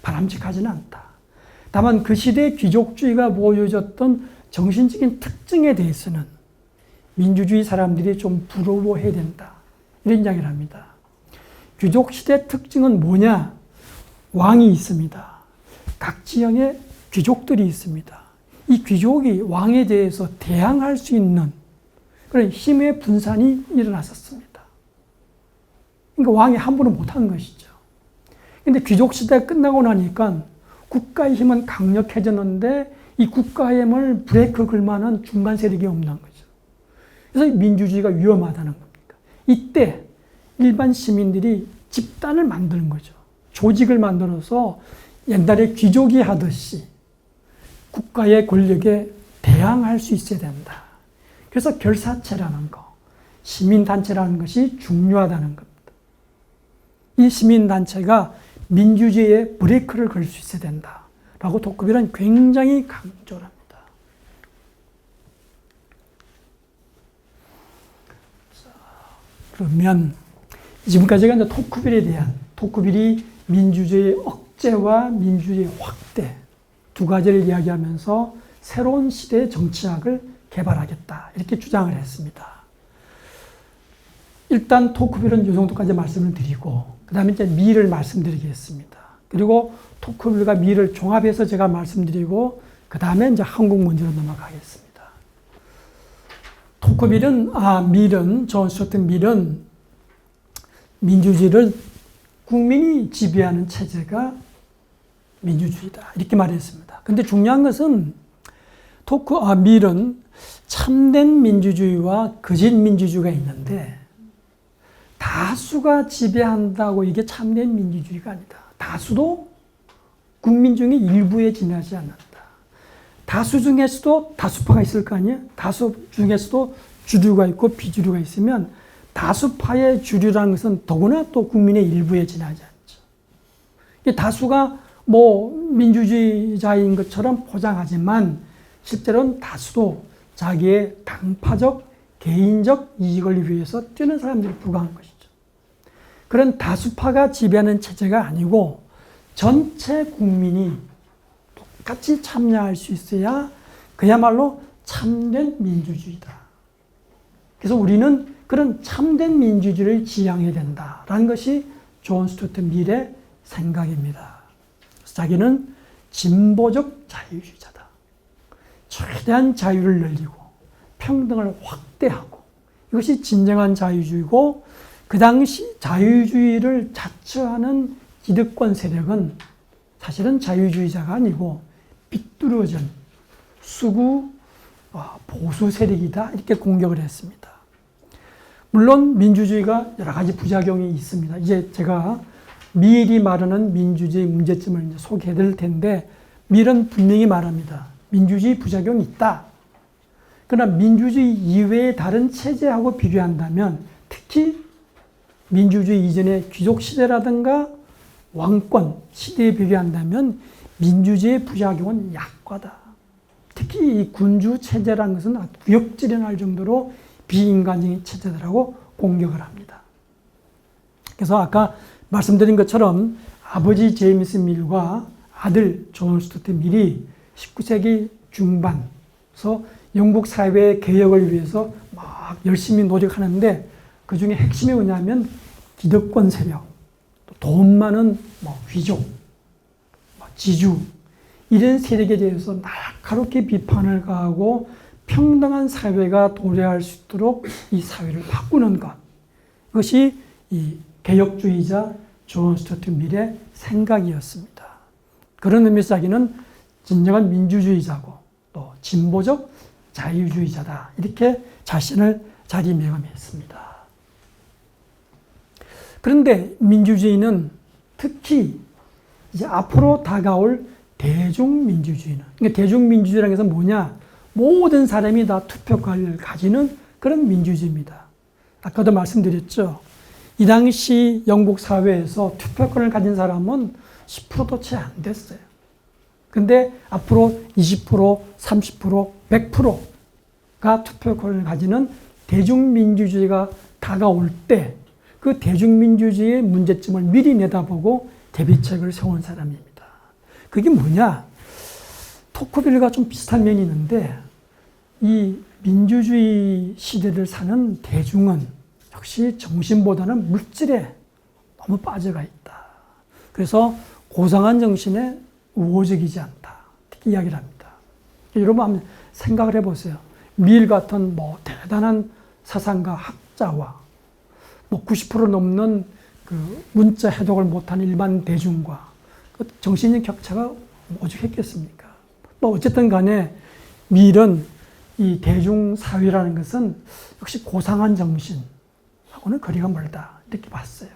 바람직하지는 않다. 다만 그 시대의 귀족주의가 보여줬던 정신적인 특징에 대해서는 민주주의 사람들이 좀 부러워해야 된다. 이런 이야기를 합니다. 귀족 시대 특징은 뭐냐? 왕이 있습니다. 각 지형에 귀족들이 있습니다. 이 귀족이 왕에 대해서 대항할 수 있는 그런 힘의 분산이 일어났었습니다. 그러니까 왕이 함부로 못한 것이죠. 그런데 귀족 시대가 끝나고 나니까 국가의 힘은 강력해졌는데 이 국가의 힘을 브레이크 걸 만한 중간 세력이 없는 거죠. 그래서 민주주의가 위험하다는 겁니다. 이때 일반 시민들이 집단을 만드는 거죠. 조직을 만들어서 옛날에 귀족이 하듯이 국가의 권력에 대항할 수 있어야 된다. 그래서 결사체라는 거, 시민단체라는 것이 중요하다는 겁니다. 이 시민단체가 민주주의에 브레이크를 걸 수 있어야 된다라고 토크빌은 굉장히 강조를 합니다. 자, 그러면 지금까지가 이제 토크빌에 대한 토크빌이 민주주의 억제와 민주주의 확대 두 가지를 이야기하면서 새로운 시대의 정치학을 개발하겠다 이렇게 주장을 했습니다. 일단 토크빌은 이 정도까지 말씀을 드리고 그 다음에 이제 미를 말씀드리겠습니다. 그리고 토크빌과 미를 종합해서 제가 말씀드리고 그 다음에 이제 한국 문제로 넘어가겠습니다. 토크빌은 밀은 존 스튜어트 밀은 민주주의를 국민이 지배하는 체제가 민주주의다 이렇게 말했습니다. 그런데 중요한 것은 밀은 참된 민주주의와 거짓 민주주의가 있는데 다수가 지배한다고 이게 참된 민주주의가 아니다. 다수도 국민 중에 일부에 지나지 않는다. 다수 중에서도 다수파가 있을 거 아니에요? 다수 중에서도 주류가 있고 비주류가 있으면 다수파의 주류라는 것은 더구나 또 국민의 일부에 지나지 않죠. 다수가 민주주의자인 것처럼 포장하지만 실제로는 다수도 자기의 당파적, 개인적 이익을 위해서 뛰는 사람들이 부과한 것이죠. 그런 다수파가 지배하는 체제가 아니고 전체 국민이 똑같이 참여할 수 있어야 그야말로 참된 민주주의다. 그래서 우리는 그런 참된 민주주의를 지향해야 된다라는 것이 존 스튜어트 밀의 생각입니다. 자기는 진보적 자유주의자다. 최대한 자유를 늘리고 평등을 확대하고 이것이 진정한 자유주의고 그 당시 자유주의를 자처하는 기득권 세력은 사실은 자유주의자가 아니고 비뚤어진 수구 보수 세력이다 이렇게 공격을 했습니다. 물론 민주주의가 여러 가지 부작용이 있습니다. 이제 제가 밀이 말하는 민주주의 문제점을 이제 소개해 드릴 텐데 밀은 분명히 말합니다. 민주주의 부작용이 있다. 그러나 민주주의 이외의 다른 체제하고 비교한다면 특히 민주주의 이전의 귀족 시대라든가 왕권 시대에 비교한다면 민주주의의 부작용은 약하다. 특히 이 군주 체제라는 것은 구역질에 날 정도로 비인간적인 체제라고 공격을 합니다. 그래서 아까 말씀드린 것처럼 아버지 제임스 밀과 아들 존 스튜어트 밀이 19세기 중반서 영국 사회의 개혁을 위해서 막 열심히 노력하는데 그 중에 핵심이 뭐냐면 기득권 세력, 돈 많은 귀족, 지주 이런 세력에 대해서 날카롭게 비판을 가하고 평등한 사회가 도래할 수 있도록 이 사회를 바꾸는 것. 이것이 이 개혁주의자 존 스튜어트 밀의 생각이었습니다. 그런 의미에서 자기는 진정한 민주주의자고 또 진보적 자유주의자다. 이렇게 자신을 자리매김했습니다. 그런데 민주주의는 특히 이제 앞으로 다가올 대중민주주의는, 그러니까 대중민주주의라는 것은 뭐냐? 모든 사람이 다 투표권을 가지는 그런 민주주의입니다. 아까도 말씀드렸죠. 이 당시 영국 사회에서 투표권을 가진 사람은 10%도 채 안 됐어요. 근데 앞으로 20%, 30%, 100%가 투표권을 가지는 대중민주주의가 다가올 때 그 대중민주주의의 문제점을 미리 내다보고 대비책을 세운 사람입니다. 그게 뭐냐? 토크빌과 좀 비슷한 면이 있는데 이 민주주의 시대를 사는 대중은 역시 정신보다는 물질에 너무 빠져가 있다. 그래서 고상한 정신에 우호적이지 않다. 이렇게 이야기를 합니다. 여러분 한번 생각을 해보세요. 밀 같은 대단한 사상가 학자와 90% 넘는 그 문자 해독을 못하는 일반 대중과 그 정신적 격차가 오죽했겠습니까? 어쨌든 간에 밀은 이 대중사회라는 것은 역시 고상한 정신하고는 거리가 멀다. 이렇게 봤어요.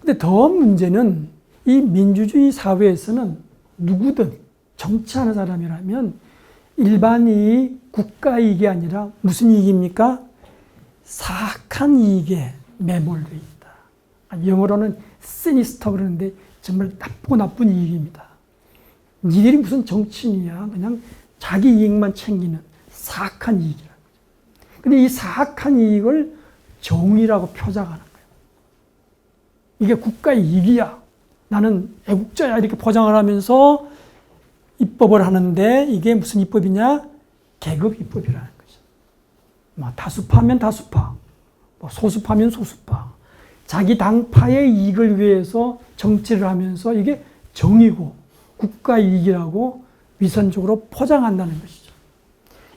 근데 더 문제는 이 민주주의 사회에서는 누구든 정치하는 사람이라면 일반 이익, 국가 이익이 아니라 무슨 이익입니까? 사악한 이익에 매몰되어 있다. 영어로는 시니스터 그러는데 정말 나쁘고 나쁜 이익입니다. 니들이 무슨 정치인이야. 그냥 자기 이익만 챙기는 사악한 이익이라. 근데 이 사악한 이익을 정의라고 표장하는 거예요. 이게 국가의 이익이야. 나는 애국자야. 이렇게 포장을 하면서 입법을 하는데 이게 무슨 입법이냐? 계급 입법이라는 거죠. 다수파면 다수파, 소수파면 소수파. 자기 당파의 이익을 위해서 정치를 하면서 이게 정의고 국가 이익이라고 위선적으로 포장한다는 것이죠.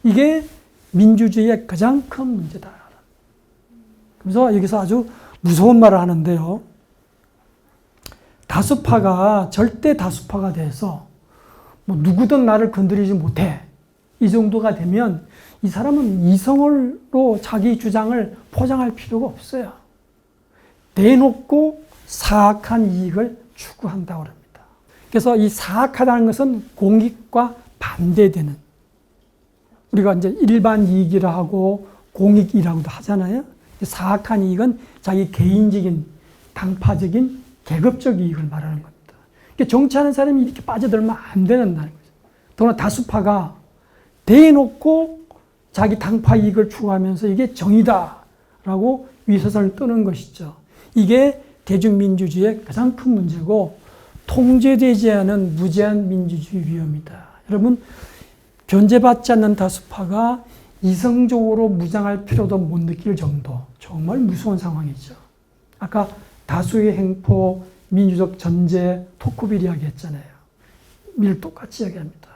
이게 민주주의의 가장 큰 문제다. 그래서 여기서 아주 무서운 말을 하는데요. 다수파가 절대 다수파가 돼서 누구든 나를 건드리지 못해. 이 정도가 되면 이 사람은 이성으로 자기 주장을 포장할 필요가 없어요. 대놓고 사악한 이익을 추구한다고 합니다. 그래서 이 사악하다는 것은 공익과 반대되는, 우리가 이제 일반 이익이라 하고 공익이라고도 하잖아요. 사악한 이익은 자기 개인적인, 당파적인, 계급적 이익을 말하는 겁니다. 그러니까 정치하는 사람이 이렇게 빠져들면 안 된다는 거죠. 더구나 다수파가 대놓고 자기 당파 이익을 추구하면서 이게 정의다라고 위선을 떠는 것이죠. 이게 대중민주주의의 가장 큰 문제고 통제되지 않은 무제한 민주주의 위험이다. 여러분, 견제받지 않는 다수파가 이성적으로 무장할 필요도 못 느낄 정도, 정말 무서운 상황이죠. 아까 다수의 횡포, 민주적 전제, 토크빌 이야기 했잖아요. 밀 똑같이 이야기합니다.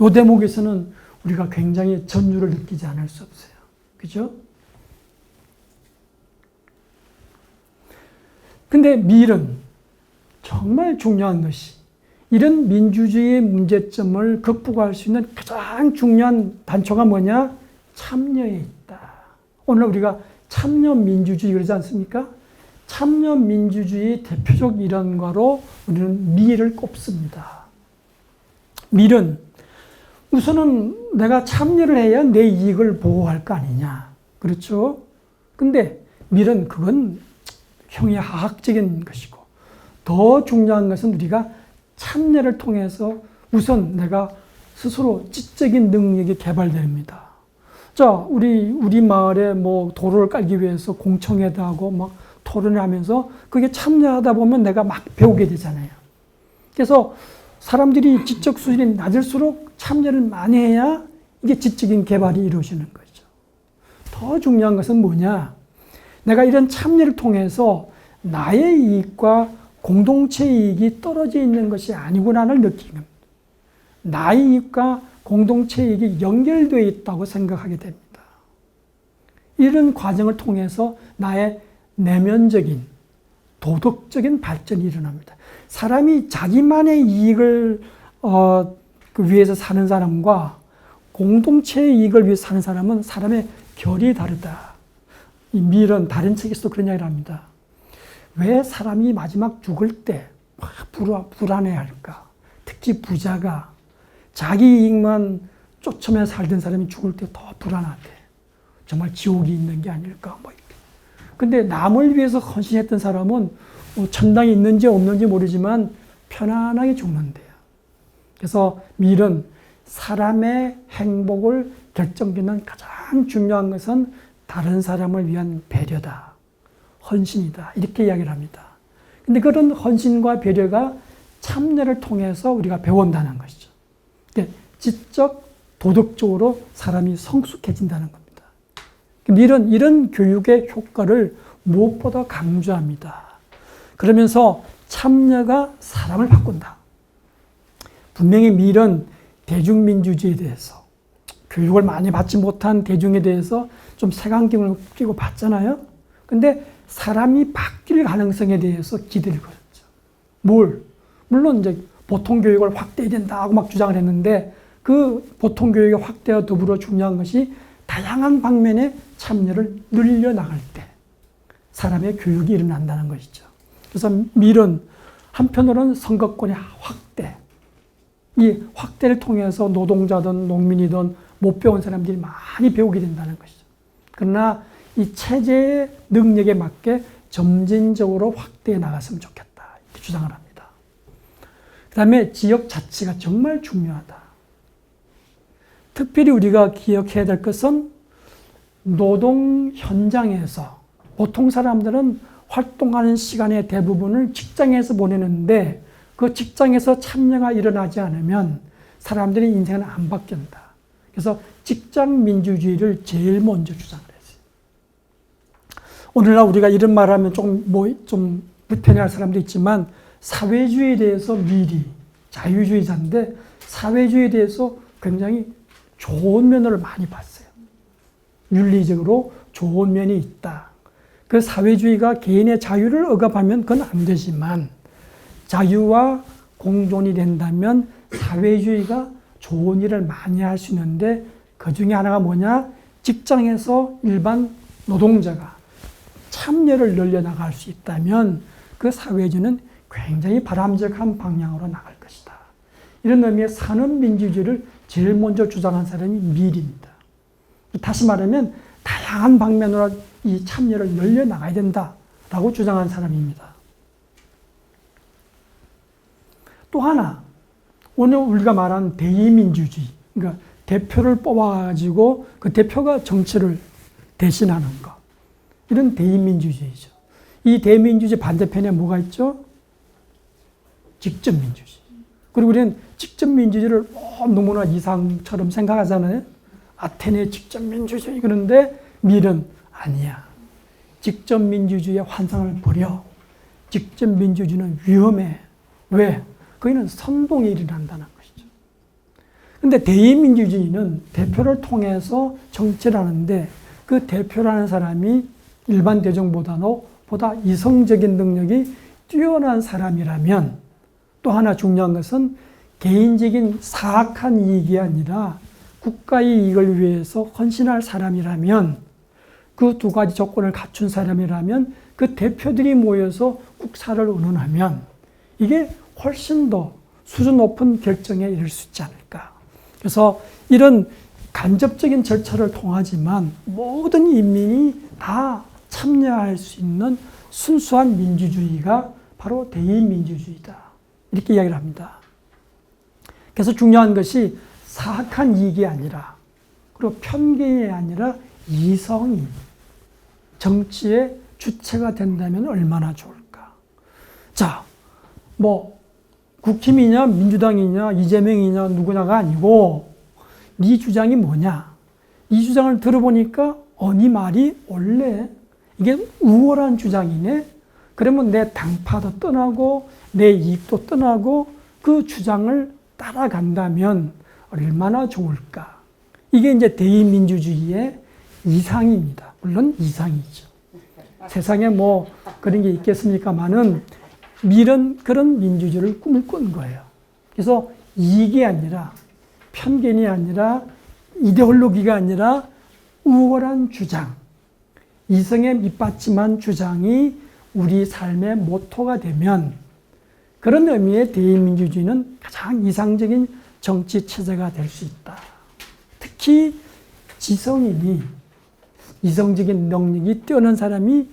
이 대목에서는 우리가 굉장히 전율을 느끼지 않을 수 없어요. 그죠? 근데 밀은 정말 중요한 것이 이런 민주주의의 문제점을 극복할 수 있는 가장 중요한 단초가 뭐냐? 참여에 있다. 오늘 우리가 참여민주주의 그러지 않습니까? 참여민주주의 대표적 일환과로 우리는 밀을 꼽습니다. 밀은 우선은 내가 참여를 해야 내 이익을 보호할 거 아니냐. 그렇죠? 근데 밀은 그건 형이하학적인 것이고 더 중요한 것은 우리가 참여를 통해서 우선 내가 스스로 지적인 능력이 개발됩니다. 자, 우리 마을에 뭐 도로를 깔기 위해서 공청회도 하고 막 토론을 하면서 그게 참여하다 보면 내가 막 배우게 되잖아요. 그래서 사람들이 지적 수준이 낮을수록 참여를 많이 해야 이게 지적인 개발이 이루어지는 거죠. 더 중요한 것은 뭐냐? 내가 이런 참여를 통해서 나의 이익과 공동체 이익이 떨어져 있는 것이 아니구나를 느끼는 겁니다. 나의 이익과 공동체 이익이 연결되어 있다고 생각하게 됩니다. 이런 과정을 통해서 나의 내면적인 도덕적인 발전이 일어납니다. 사람이 자기만의 이익을 위해서 사는 사람과 공동체의 이익을 위해서 사는 사람은 사람의 결이 다르다. 이 밀은 다른 책에서도 그런 이야기를 합니다. 왜 사람이 마지막 죽을 때 불안해할까? 특히 부자가 자기 이익만 쫓으며 살던 사람이 죽을 때 더 불안하대. 정말 지옥이 있는 게 아닐까? 뭐 이렇게. 근데 남을 위해서 헌신했던 사람은 뭐 천당이 있는지 없는지 모르지만 편안하게 죽는데요. 그래서 밀은 사람의 행복을 결정짓는 가장 중요한 것은 다른 사람을 위한 배려다. 헌신이다. 이렇게 이야기를 합니다. 근데 그런 헌신과 배려가 참여를 통해서 우리가 배운다는 것이죠. 지적, 도덕적으로 사람이 성숙해진다는 겁니다. 밀은 이런 교육의 효과를 무엇보다 강조합니다. 그러면서 참여가 사람을 바꾼다. 분명히 밀은 대중민주주의에 대해서 교육을 많이 받지 못한 대중에 대해서 좀 색안경을 끼고 봤잖아요. 근데 사람이 바뀔 가능성에 대해서 기대를 걸었죠. 물론 이제 보통교육을 확대해야 된다고 막 주장을 했는데 그 보통교육의 확대와 더불어 중요한 것이 다양한 방면의 참여를 늘려나갈 때 사람의 교육이 일어난다는 것이죠. 그래서 밀은 한편으로는 선거권의 확대, 이 확대를 통해서 노동자든 농민이든 못 배운 사람들이 많이 배우게 된다는 것이죠. 그러나 이 체제의 능력에 맞게 점진적으로 확대해 나갔으면 좋겠다. 이렇게 주장을 합니다. 그 다음에 지역 자치가 정말 중요하다. 특별히 우리가 기억해야 될 것은 노동 현장에서 보통 사람들은 활동하는 시간의 대부분을 직장에서 보내는데 그 직장에서 참여가 일어나지 않으면 사람들의 인생은 안 바뀐다. 그래서 직장 민주주의를 제일 먼저 주장을 했어요. 오늘날 우리가 이런 말을 하면 좀 불편해할 사람도 있지만 사회주의에 대해서 미리 자유주의자인데 사회주의에 대해서 굉장히 좋은 면을 많이 봤어요. 윤리적으로 좋은 면이 있다. 그 사회주의가 개인의 자유를 억압하면 그건 안 되지만 자유와 공존이 된다면 사회주의가 좋은 일을 많이 할 수 있는데 그 중에 하나가 뭐냐? 직장에서 일반 노동자가 참여를 늘려나갈 수 있다면 그 사회주의는 굉장히 바람직한 방향으로 나갈 것이다. 이런 의미의 산업민주주의를 제일 먼저 주장한 사람이 밀입니다. 다시 말하면 다양한 방면으로 이 참여를 늘려나가야 된다라고 주장한 사람입니다. 또 하나, 오늘 우리가 말한 대의민주주의, 그러니까 대표를 뽑아가지고 그 대표가 정치를 대신하는 것. 이런 대의민주주의죠. 이 대의민주주의 반대편에 뭐가 있죠? 직접민주주의. 그리고 우리는 직접민주주의를 너무나 이상처럼 생각하잖아요. 아테네 직접민주주의. 그런데 밀은 아니야. 직접민주주의의 환상을 버려. 직접민주주의는 위험해. 왜? 거기는 선동이 일어난다는 것이죠. 그런데 대의민주주의는 대표를 통해서 정치를 하는데 그 대표라는 사람이 일반 대중보다 이성적인 능력이 뛰어난 사람이라면 또 하나 중요한 것은 개인적인 사악한 이익이 아니라 국가의 이익을 위해서 헌신할 사람이라면, 그 두 가지 조건을 갖춘 사람이라면 그 대표들이 모여서 국사를 의논하면 이게 훨씬 더 수준 높은 결정에 이를 수 있지 않을까. 그래서 이런 간접적인 절차를 통하지만 모든 인민이 다 참여할 수 있는 순수한 민주주의가 바로 대의민주주의다. 이렇게 이야기를 합니다. 그래서 중요한 것이 사악한 이익이 아니라, 그리고 편견이 아니라 이성이 정치의 주체가 된다면 얼마나 좋을까. 자, 뭐 국힘이냐 민주당이냐 이재명이냐 누구냐가 아니고 네 주장이 뭐냐. 이 주장을 들어보니까 네 말이 원래 이게 우월한 주장이네. 그러면 내 당파도 떠나고 내 이익도 떠나고 그 주장을 따라간다면 얼마나 좋을까. 이게 이제 대의민주주의의 이상입니다. 물론 이상이죠. 세상에 뭐 그런 게 있겠습니까만은 밀은 그런 민주주의를 꿈을 꾼 거예요. 그래서 이익이 아니라 편견이 아니라 이데올로기가 아니라 우월한 주장, 이성에 밑받침한 주장이 우리 삶의 모토가 되면 그런 의미의 대의민주주의는 가장 이상적인 정치 체제가 될 수 있다. 특히 지성인이, 이성적인 능력이 뛰어난 사람이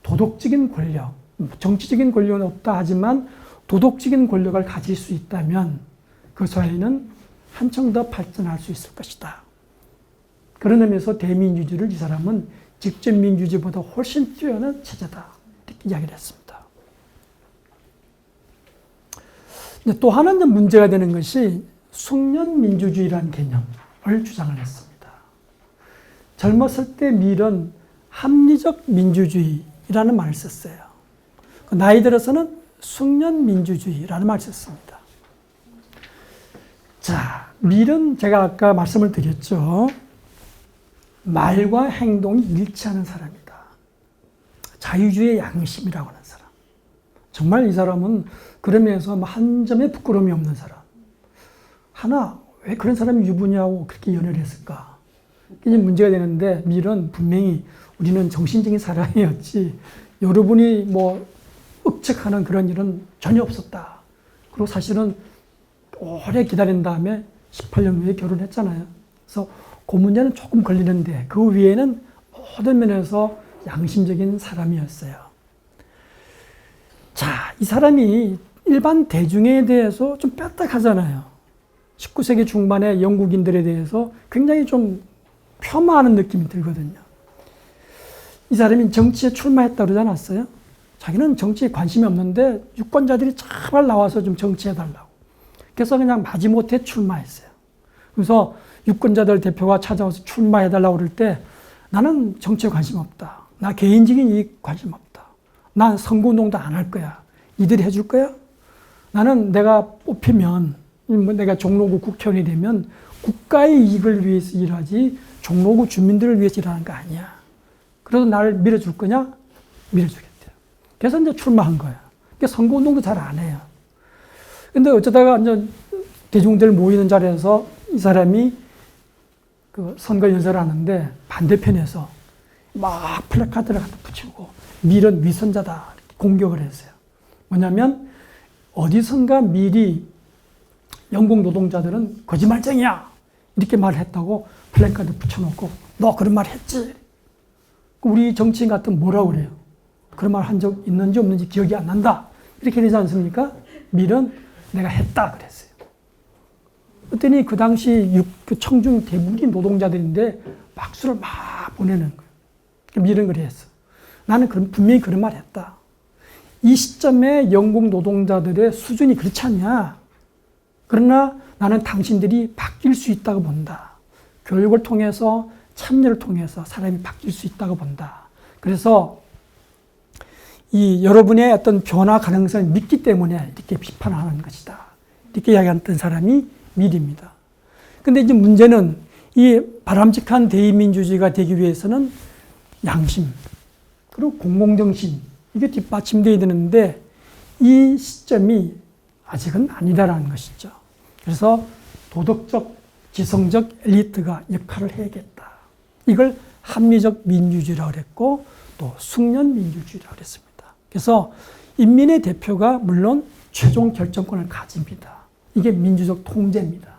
도덕적인 권력, 정치적인 권력은 없다 하지만 도덕적인 권력을 가질 수 있다면 그 사회는 한층 더 발전할 수 있을 것이다. 그런 의미에서 대민주주의를 이 사람은 직접민주주의보다 훨씬 뛰어난 체제다. 이렇게 이야기를 했습니다. 또 하나는 문제가 되는 것이 숙련민주주의라는 개념을 주장을 했습니다. 젊었을 때 밀은 합리적 민주주의라는 말을 썼어요. 나이 들어서는 숙련민주주의라는 말을 썼습니다. 자, 밀은 제가 아까 말씀을 드렸죠. 말과 행동이 일치하는 사람이다. 자유주의의 양심이라고 하는 사람. 정말 이 사람은 그러면서 한 점의 부끄러움이 없는 사람. 하나, 왜 그런 사람이 유부녀하고 그렇게 연애를 했을까? 이게 문제가 되는데 밀은 분명히 우리는 정신적인 사람이었지 여러분이 뭐 억측하는 그런 일은 전혀 없었다. 그리고 사실은 오래 기다린 다음에 18년 후에 결혼했잖아요. 그래서 그 문제는 조금 걸리는데 그 위에는 모든 면에서 양심적인 사람이었어요. 자, 이 사람이 일반 대중에 대해서 좀 뼈딱하잖아요. 19세기 중반에 영국인들에 대해서 굉장히 좀 폄하하는 느낌이 들거든요. 이 사람이 정치에 출마했다고 그러지 않았어요? 자기는 정치에 관심이 없는데 유권자들이 제발 나와서 좀 정치해달라고. 그래서 그냥 마지못해 출마했어요. 그래서 유권자들 대표가 찾아와서 출마해달라고 그럴 때 나는 정치에 관심 없다. 나 개인적인 이익 관심 없다. 난 선거운동도 안 할 거야. 이들이 해줄 거야? 나는 내가 뽑히면, 내가 종로구 국회의원이 되면 국가의 이익을 위해서 일하지 종로구 주민들을 위해서 일하는 거 아니야. 그래서 나를 밀어줄 거냐? 밀어주겠대요. 그래서 이제 출마한 거야. 그러니까 선거운동도 잘 안 해요. 근데 어쩌다가 이제 대중들 모이는 자리에서 이 사람이 그 선거 연설을 하는데 반대편에서 막 플래카드를 갖다 붙이고 밀은 위선자다 이렇게 공격을 했어요. 뭐냐면 어디선가 밀이 영국 노동자들은 거짓말쟁이야 이렇게 말을 했다고 플래카드 붙여놓고 너 그런 말 했지? 우리 정치인 같으면 뭐라고 그래요? 그런 말 한 적 있는지 없는지 기억이 안 난다. 이렇게 되지 않습니까? 밀은 내가 했다 그랬어요. 그랬더니 그 당시 청중 대부분이 노동자들인데 박수를 막 보내는 거예요. 밀은 그랬어. 나는 분명히 그런 말 했다. 이 시점에 영국 노동자들의 수준이 그렇지 않냐. 그러나 나는 당신들이 바뀔 수 있다고 본다. 교육을 통해서 참여를 통해서 사람이 바뀔 수 있다고 본다. 그래서 이 여러분의 어떤 변화 가능성을 믿기 때문에 이렇게 비판하는 것이다. 이렇게 이야기했던 사람이 밀입니다. 근데 이제 문제는 이 바람직한 대의민주주의가 되기 위해서는 양심, 그리고 공공정신, 이게 뒷받침되어야 되는데 이 시점이 아직은 아니다라는 것이죠. 그래서 도덕적, 지성적 엘리트가 역할을 해야겠다. 이걸 합리적 민주주의라고 그랬고 또 숙련 민주주의라고 그랬습니다. 그래서 인민의 대표가 물론 최종 결정권을 가집니다. 이게 민주적 통제입니다.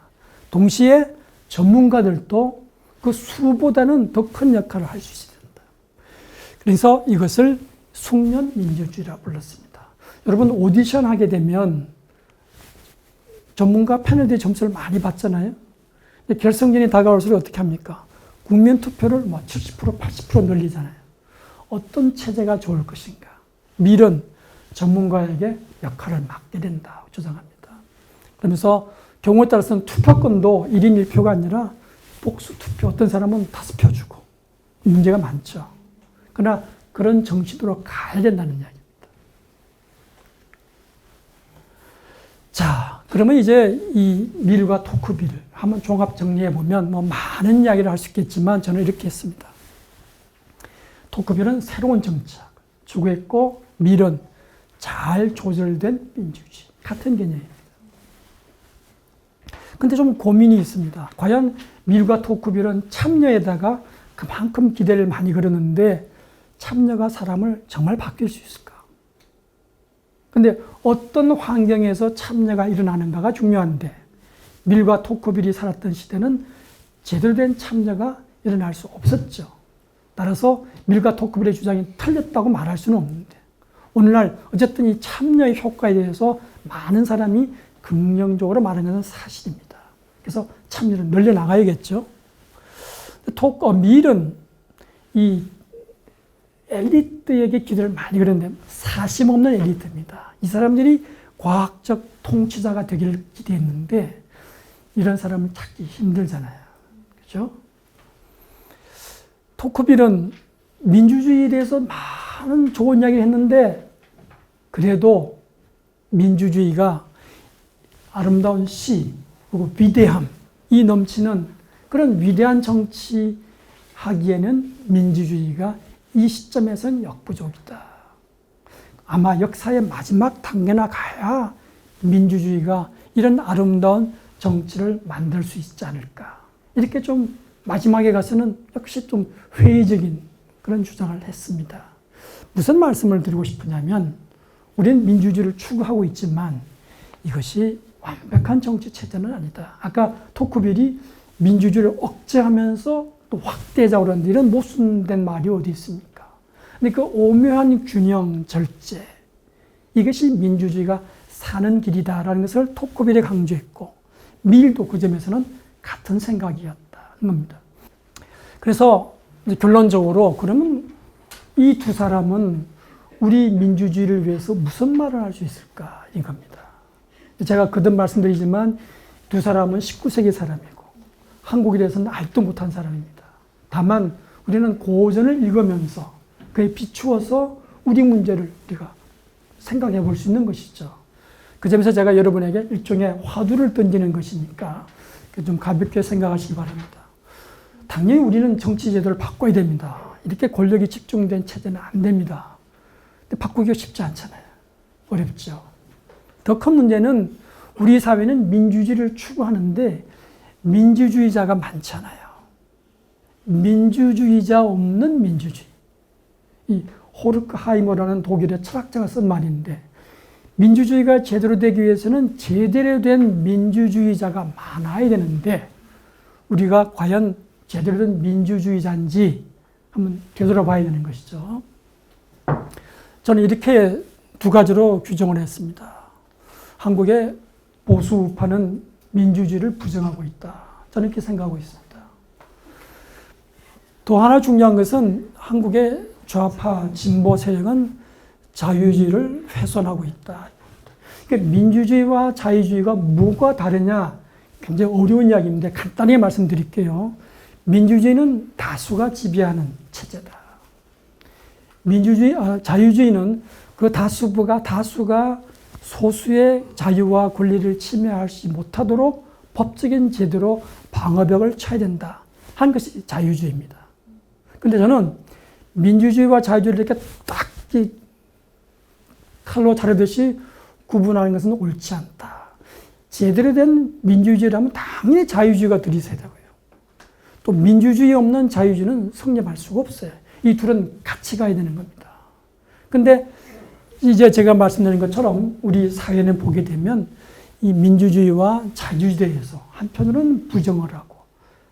동시에 전문가들도 그 수보다는 더 큰 역할을 할 수 있어야 된다. 그래서 이것을 숙련 민주주의라고 불렀습니다. 여러분 오디션 하게 되면 전문가 패널들이 점수를 많이 받잖아요. 근데 결승전이 다가올수록 어떻게 합니까? 국민 투표를 70%, 80% 늘리잖아요. 어떤 체제가 좋을 것인가? 밀은 전문가에게 역할을 맡게 된다고 주장합니다. 그러면서 경우에 따라서는 투표권도 1인 1표가 아니라 복수 투표, 어떤 사람은 5표 주고 문제가 많죠. 그러나 그런 정치도로 가야 된다는 이야기입니다. 자, 그러면 이제 이 밀과 토크빌을 한번 종합 정리해 보면 뭐 많은 이야기를 할 수 있겠지만 저는 이렇게 했습니다. 토크빌은 새로운 정치학을 추구했고 밀은 잘 조절된 민주주의, 같은 개념입니다. 근데 좀 고민이 있습니다. 과연 밀과 토크빌은 참여에다가 그만큼 기대를 많이 걸었는데 참여가 사람을 정말 바뀔 수 있을까? 근데 어떤 환경에서 참여가 일어나는가가 중요한데 밀과 토크빌이 살았던 시대는 제대로 된 참여가 일어날 수 없었죠. 따라서 밀과 토크빌의 주장이 틀렸다고 말할 수는 없는데 오늘날 어쨌든 이 참여의 효과에 대해서 많은 사람이 긍정적으로 말하는 것은 사실입니다. 그래서 참여를 늘려나가야겠죠. 밀은 이 엘리트에게 기대를 많이 걸었는데 사심 없는 엘리트입니다. 이 사람들이 과학적 통치자가 되기를 기대했는데 이런 사람을 찾기 힘들잖아요. 그렇죠? 토크빌은 민주주의에 대해서 많은 좋은 이야기를 했는데 그래도 민주주의가 아름다운 시 그리고 위대함이 넘치는 그런 위대한 정치 하기에는 민주주의가 이 시점에서는 역부족이다. 아마 역사의 마지막 단계나 가야 민주주의가 이런 아름다운 정치를 만들 수 있지 않을까. 이렇게 좀 마지막에 가서는 역시 좀 회의적인 그런 주장을 했습니다. 무슨 말씀을 드리고 싶으냐면 우리는 민주주의를 추구하고 있지만 이것이 완벽한 정치 체제는 아니다. 아까 토크빌이 민주주의를 억제하면서 또 확대하자고 그러는데 이런 모순된 말이 어디 있습니까? 근데 그 오묘한 균형, 절제 이것이 민주주의가 사는 길이다라는 것을 토크빌이 강조했고 밀도 그 점에서는 같은 생각이었다는 겁니다. 그래서 결론적으로 그러면 이 두 사람은 우리 민주주의를 위해서 무슨 말을 할 수 있을까 이겁니다. 제가 거듭 말씀드리지만 두 사람은 19세기 사람이고 한국에 대해서는 알도 못한 사람입니다. 다만 우리는 고전을 읽으면서 그에 비추어서 우리 문제를 우리가 생각해 볼 수 있는 것이죠. 그 점에서 제가 여러분에게 일종의 화두를 던지는 것이니까 좀 가볍게 생각하시기 바랍니다. 당연히 우리는 정치 제도를 바꿔야 됩니다. 이렇게 권력이 집중된 체제는 안 됩니다. 근데 바꾸기가 쉽지 않잖아요. 어렵죠. 더 큰 문제는 우리 사회는 민주주의를 추구하는데 민주주의자가 많잖아요. 민주주의자 없는 민주주의. 이 호르크하이머라는 독일의 철학자가 쓴 말인데 민주주의가 제대로 되기 위해서는 제대로 된 민주주의자가 많아야 되는데 우리가 과연 제대로 된 민주주의자인지 한번 되돌아봐야 되는 것이죠. 저는 이렇게 두 가지로 규정을 했습니다. 한국의 보수 우파는 민주주의를 부정하고 있다. 저는 이렇게 생각하고 있습니다. 또 하나 중요한 것은 한국의 좌파 진보 세력은 자유주의를 훼손하고 있다. 그러니까 민주주의와 자유주의가 뭐가 다르냐? 굉장히 어려운 이야기인데 간단히 말씀드릴게요. 민주주의는 다수가 지배하는 체제다. 자유주의는 그 다수가 소수의 자유와 권리를 침해하지 못하도록 법적인 제도로 방어벽을 쳐야 된다. 한 것이 자유주의입니다. 근데 저는 민주주의와 자유주의를 이렇게 딱 칼로 자르듯이 구분하는 것은 옳지 않다. 제대로 된 민주주의라면 당연히 자유주의가 들이서야 되고요. 또 민주주의 없는 자유주의는 성립할 수가 없어요. 이 둘은 같이 가야 되는 겁니다. 근데 이제 제가 말씀드린 것처럼 우리 사회는 보게 되면 이 민주주의와 자유주의에 대해서 한편으로는 부정을 하고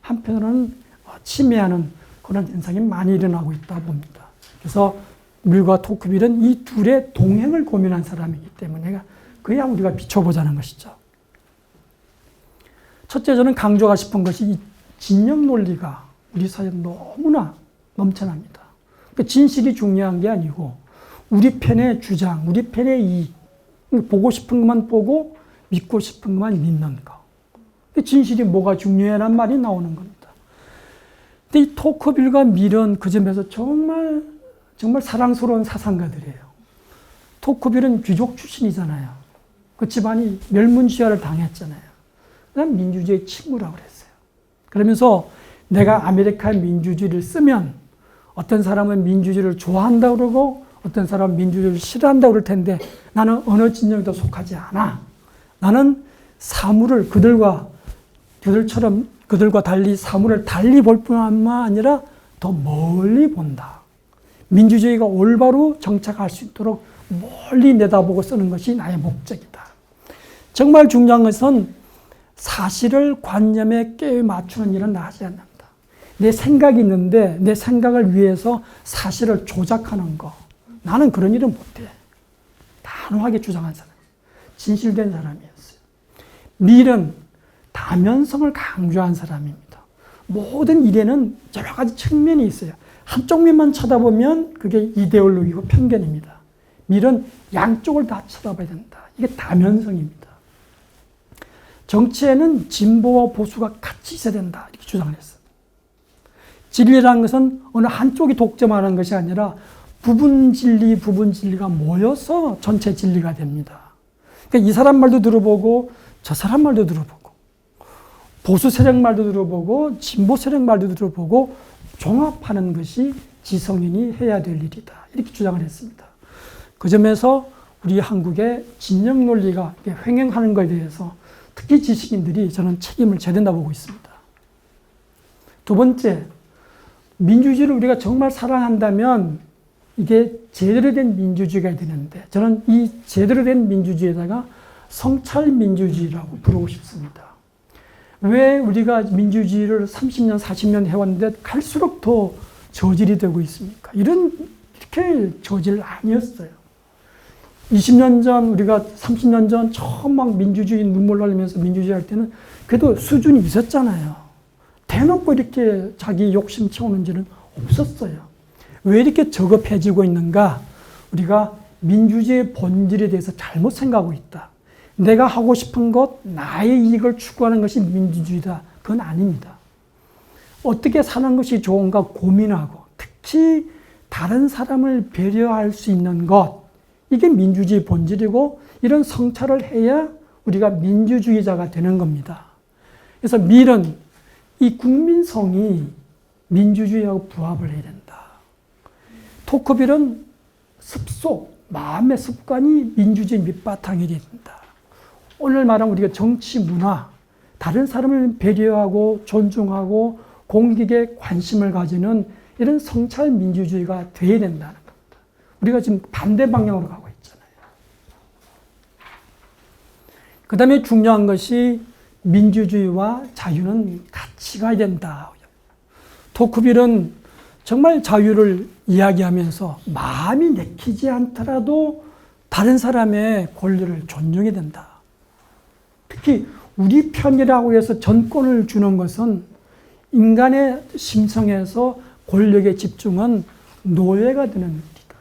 한편으로는 침해하는 그런 현상이 많이 일어나고 있다 봅니다. 그래서 밀과 토크빌은 이 둘의 동행을 고민한 사람이기 때문에 그야 우리가 비춰보자는 것이죠. 첫째, 저는 강조하고 싶은 것이 이 진영 논리가 우리 사회에 너무나 넘쳐납니다. 그러니까 진실이 중요한 게 아니고 우리 편의 주장, 우리 편의 이익, 보고 싶은 것만 보고 믿고 싶은 것만 믿는 거. 진실이 뭐가 중요해란 말이 나오는 겁니다. 근데 이 토크빌과 밀은 그 점에서 정말 사랑스러운 사상가들이에요. 토크빌은 귀족 출신이잖아요. 그 집안이 멸문지화를 당했잖아요. 그냥 민주주의의 친구라고 그랬어요. 그러면서 내가 아메리칸 민주주의를 쓰면 어떤 사람은 민주주의를 좋아한다고 그러고 어떤 사람은 민주주의를 싫어한다고 그럴 텐데 나는 어느 진영에도 속하지 않아. 나는 사물을 그들과 달리 사물을 달리 볼 뿐만 아니라 더 멀리 본다. 민주주의가 올바로 정착할 수 있도록 멀리 내다보고 쓰는 것이 나의 목적이다. 정말 중요한 것은 사실을 관념에 깨 맞추는 일은 하지 않는다. 내 생각이 있는데 내 생각을 위해서 사실을 조작하는 거. 나는 그런 일은 못해. 단호하게 주장한 사람. 진실된 사람이었어요. 밀은 다면성을 강조한 사람입니다. 모든 일에는 여러 가지 측면이 있어요. 한쪽 면만 쳐다보면 그게 이데올로기고 편견입니다. 밀은 양쪽을 다 쳐다봐야 된다. 이게 다면성입니다. 정치에는 진보와 보수가 같이 있어야 된다. 이렇게 주장을 했어요. 진리라는 것은 어느 한쪽이 독점하는 것이 아니라 부분 진리가 모여서 전체 진리가 됩니다. 그러니까 이 사람 말도 들어보고 저 사람 말도 들어보고 보수 세력 말도 들어보고 진보 세력 말도 들어보고 종합하는 것이 지성인이 해야 될 일이다. 이렇게 주장을 했습니다. 그 점에서 우리 한국의 진영 논리가 횡행하는 것에 대해서 특히 지식인들이 저는 책임을 져야 된다고 보고 있습니다. 두 번째, 민주주의를 우리가 정말 사랑한다면 이게 제대로 된 민주주의가 되는데 저는 이 제대로 된 민주주의에다가 성찰 민주주의라고 부르고 싶습니다. 왜 우리가 민주주의를 30년, 40년 해왔는데 갈수록 더 저질이 되고 있습니까? 이렇게 저질 아니었어요. 20년 전, 우리가 30년 전 처음 막 민주주의 눈물 흘리면서 민주주의 할 때는 그래도 수준이 있었잖아요. 대놓고 이렇게 자기 욕심 채우는 일은 없었어요. 왜 이렇게 저급해지고 있는가? 우리가 민주주의의 본질에 대해서 잘못 생각하고 있다. 내가 하고 싶은 것, 나의 이익을 추구하는 것이 민주주의다. 그건 아닙니다. 어떻게 사는 것이 좋은가 고민하고 특히 다른 사람을 배려할 수 있는 것, 이게 민주주의 본질이고 이런 성찰을 해야 우리가 민주주의자가 되는 겁니다. 그래서 밀은 이 국민성이 민주주의하고 부합을 해야 된다. 토크빌은 습속, 마음의 습관이 민주주의 밑바탕이 된다. 오늘 말하면 우리가 정치 문화, 다른 사람을 배려하고 존중하고 공익에 관심을 가지는 이런 성찰 민주주의가 돼야 된다는 겁니다. 우리가 지금 반대 방향으로 가고 있잖아요. 그 다음에 중요한 것이 민주주의와 자유는 같이 가야 된다. 토크빌은 정말 자유를 이야기하면서 마음이 내키지 않더라도 다른 사람의 권리를 존중해야 된다. 특히 우리 편이라고 해서 전권을 주는 것은 인간의 심성에서 권력의 집중은 노예가 되는 일이다.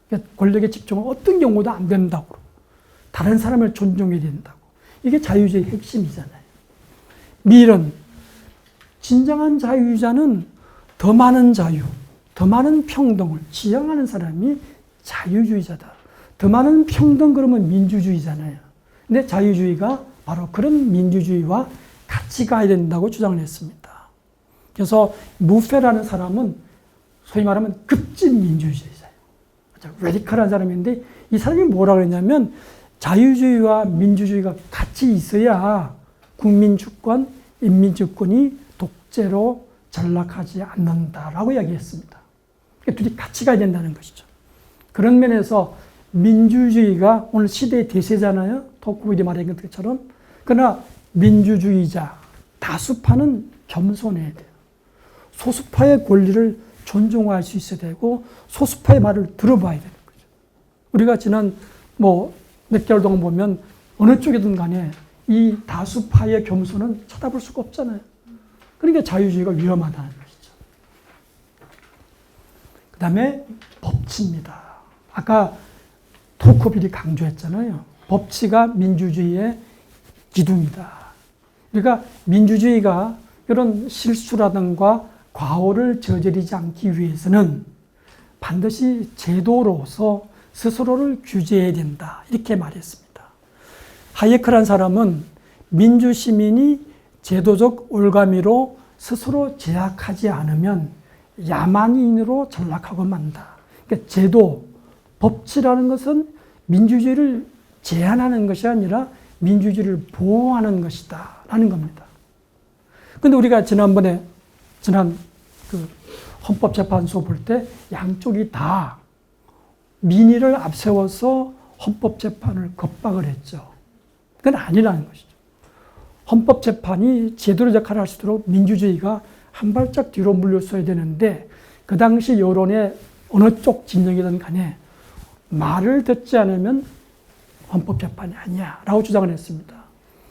그러니까 권력의 집중은 어떤 경우도 안 된다고. 다른 사람을 존중해야 된다고. 이게 자유주의의 핵심이잖아요. 밀은 진정한 자유주의자는 더 많은 자유, 더 많은 평등을 지향하는 사람이 자유주의자다. 더 많은 평등 그러면 민주주의잖아요. 근데 자유주의가 바로 그런 민주주의와 같이 가야 된다고 주장을 했습니다. 그래서 무페라는 사람은 소위 말하면 급진 민주주의자예요. 레디컬한 사람인데 이 사람이 뭐라 그랬냐면 자유주의와 민주주의가 같이 있어야 국민주권, 인민주권이 독재로 전락하지 않는다라고 이야기했습니다. 그러니까 둘이 같이 가야 된다는 것이죠. 그런 면에서 민주주의가 오늘 시대의 대세잖아요. 토크빌이 말한 것처럼. 그러나 민주주의자, 다수파는 겸손해야 돼요. 소수파의 권리를 존중할 수 있어야 되고 소수파의 말을 들어봐야 되는 거죠. 우리가 지난 몇 개월 동안 보면 어느 쪽이든 간에 이 다수파의 겸손은 쳐다볼 수가 없잖아요. 그러니까 자유주의가 위험하다는 것이죠. 그 다음에 법치입니다. 아까 토크빌이 강조했잖아요. 법치가 민주주의의 기둥이다. 그러니까 민주주의가 이런 실수라든가 과오를 저지르지 않기 위해서는 반드시 제도로서 스스로를 규제해야 된다. 이렇게 말했습니다. 하이에크란 사람은 민주시민이 제도적 올가미로 스스로 제약하지 않으면 야만인으로 전락하고 만다. 그러니까 제도, 법치라는 것은 민주주의를 제한하는 것이 아니라 민주주의를 보호하는 것이다. 라는 겁니다. 근데 우리가 지난 그 헌법재판소 볼 때 양쪽이 다 민의를 앞세워서 헌법재판을 겁박을 했죠. 그건 아니라는 것이죠. 헌법재판이 제대로 역할을 할 수 있도록 민주주의가 한 발짝 뒤로 물러서야 되는데 그 당시 여론의 어느 쪽 진영이든 간에 말을 듣지 않으면 헌법재판이 아니야 라고 주장을 했습니다.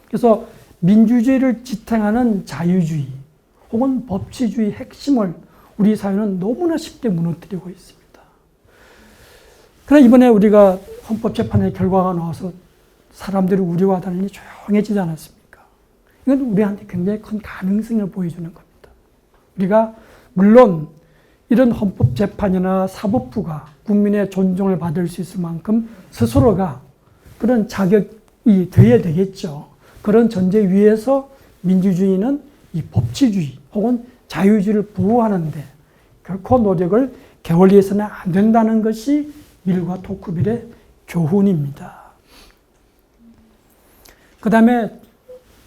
그래서 민주주의를 지탱하는 자유주의 혹은 법치주의 핵심을 우리 사회는 너무나 쉽게 무너뜨리고 있습니다. 그러나 이번에 우리가 헌법재판의 결과가 나와서 사람들이 우려와 달리 조용해지지 않았습니까? 이건 우리한테 굉장히 큰 가능성을 보여주는 겁니다. 우리가 물론 이런 헌법재판이나 사법부가 국민의 존중을 받을 수 있을 만큼 스스로가 그런 자격이 되어야 되겠죠. 그런 전제 위에서 민주주의는 이 법치주의 혹은 자유주의를 보호하는데 결코 노력을 게을리해서는 안 된다는 것이 밀과 토크빌의 교훈입니다. 그 다음에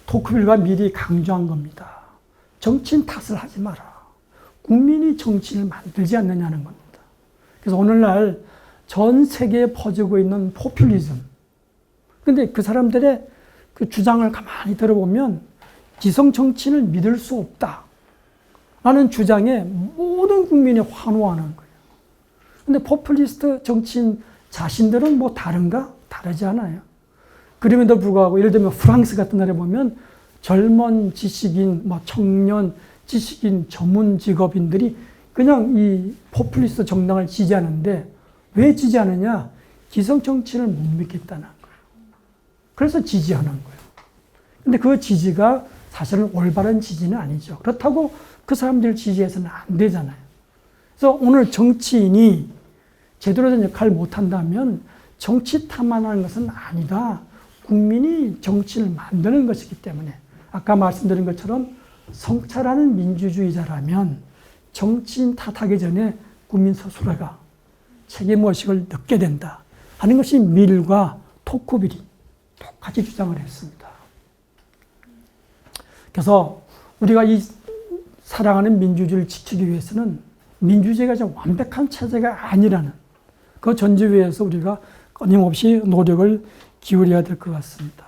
토크빌과 밀이 강조한 겁니다. 정치인 탓을 하지 마라. 국민이 정치인을 만들지 않느냐는 겁니다. 그래서 오늘날 전 세계에 퍼지고 있는 포퓰리즘. 근데 그 사람들의 그 주장을 가만히 들어보면 기성 정치인을 믿을 수 없다. 라는 주장에 모든 국민이 환호하는 거예요. 근데 포퓰리스트 정치인 자신들은 뭐 다른가? 다르지 않아요. 그럼에도 불구하고 예를 들면 프랑스 같은 나라에 보면 젊은 지식인, 청년, 지식인, 전문 직업인들이 그냥 이 포퓰리스트 정당을 지지하는데 왜 지지하느냐? 기성 정치인을 못 믿겠다는 거예요. 그래서 지지하는 거예요. 근데 그 지지가 사실은 올바른 지지는 아니죠. 그렇다고 그 사람들을 지지해서는 안 되잖아요. 그래서 오늘 정치인이 제대로 된 역할을 못한다면 정치 탐하는 것은 아니다. 국민이 정치를 만드는 것이기 때문에 아까 말씀드린 것처럼 성찰하는 민주주의자라면 정치인 탓하기 전에 국민 스스로가 책임의식을 느끼게 된다 하는 것이 밀과 토크빌이 똑같이 주장을 했습니다. 그래서 우리가 이 사랑하는 민주주의를 지키기 위해서는 민주주의가 좀 완벽한 체제가 아니라는 그 전제 위에서 우리가 끊임없이 노력을 기울여야 될 것 같습니다.